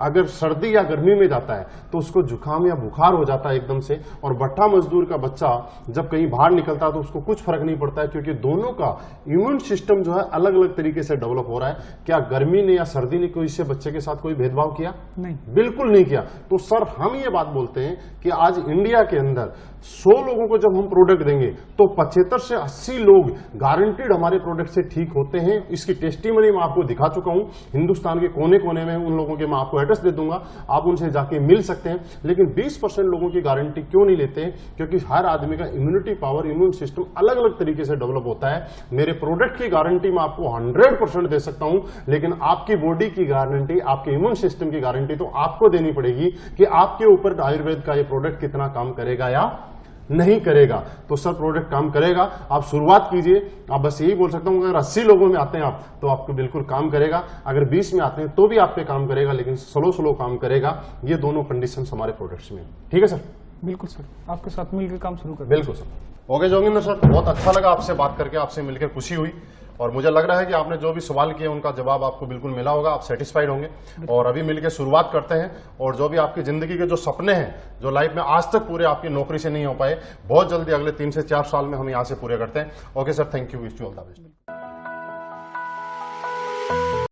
अगर सर्दी या गर्मी में जाता है तो उसको जुकाम या बुखार हो जाता है एकदम से, और भट्टा मजदूर का बच्चा जब कहीं बाहर निकलता है तो उसको कुछ फर्क नहीं पड़ता है, क्योंकि दोनों का इम्यून सिस्टम जो है अलग अलग तरीके से डेवलप हो रहा है। क्या गर्मी ने या सर्दी ने कोई से बच्चे के साथ कोई भेदभाव किया? नहीं, बिल्कुल नहीं किया। तो सर हम ये बात बोलते हैं कि आज इंडिया के अंदर 100 लोगों को जब हम प्रोडक्ट देंगे तो 75 से 80 लोग गारंटीड हमारे प्रोडक्ट से ठीक होते हैं। इसकी टेस्टिमनी मैं आपको दिखा चुका हूं, हिंदुस्तान के कोने कोने में उन लोगों के मैं आपको एड्रेस दे दूंगा, आप उनसे जाके मिल सकते हैं। लेकिन 20% लोगों की गारंटी क्यों नहीं लेते? क्योंकि हर आदमी का इम्यूनिटी पावर, इम्यून सिस्टम अलग अलग तरीके से डेवलप होता है। मेरे प्रोडक्ट की गारंटी मैं आपको 100% दे सकता हूं, लेकिन आपकी बॉडी की गारंटी, आपके इम्यून सिस्टम की गारंटी तो आपको देनी पड़ेगी कि आपके ऊपर आयुर्वेद का ये प्रोडक्ट कितना काम करेगा या नहीं करेगा। तो सर प्रोडक्ट काम करेगा, आप शुरुआत कीजिए। आप बस यही बोल सकता हूं, अगर 80 लोगों में आते हैं आप तो आपको बिल्कुल काम करेगा, अगर 20 में आते हैं तो भी आप पे काम करेगा, लेकिन स्लो काम करेगा। ये दोनों कंडीशन हमारे प्रोडक्ट्स में। ठीक है सर? बिल्कुल सर, आपके साथ मिलकर काम शुरू कर। बिल्कुल सर। ओके जोगिंदर सर, बहुत अच्छा लगा आपसे बात करके, आपसे मिलकर खुशी हुई, और मुझे लग रहा है कि आपने जो भी सवाल किए उनका जवाब आपको बिल्कुल मिला होगा, आप सेटिस्फाइड होंगे। और अभी मिलकर शुरुआत करते हैं, और जो भी आपकी जिंदगी के जो सपने हैं, जो लाइफ में आज तक पूरे आपकी नौकरी से नहीं हो पाए, बहुत जल्दी अगले 3 से 4 साल में हम यहाँ से पूरे करते हैं। Okay sir, thank you, wish you all the best.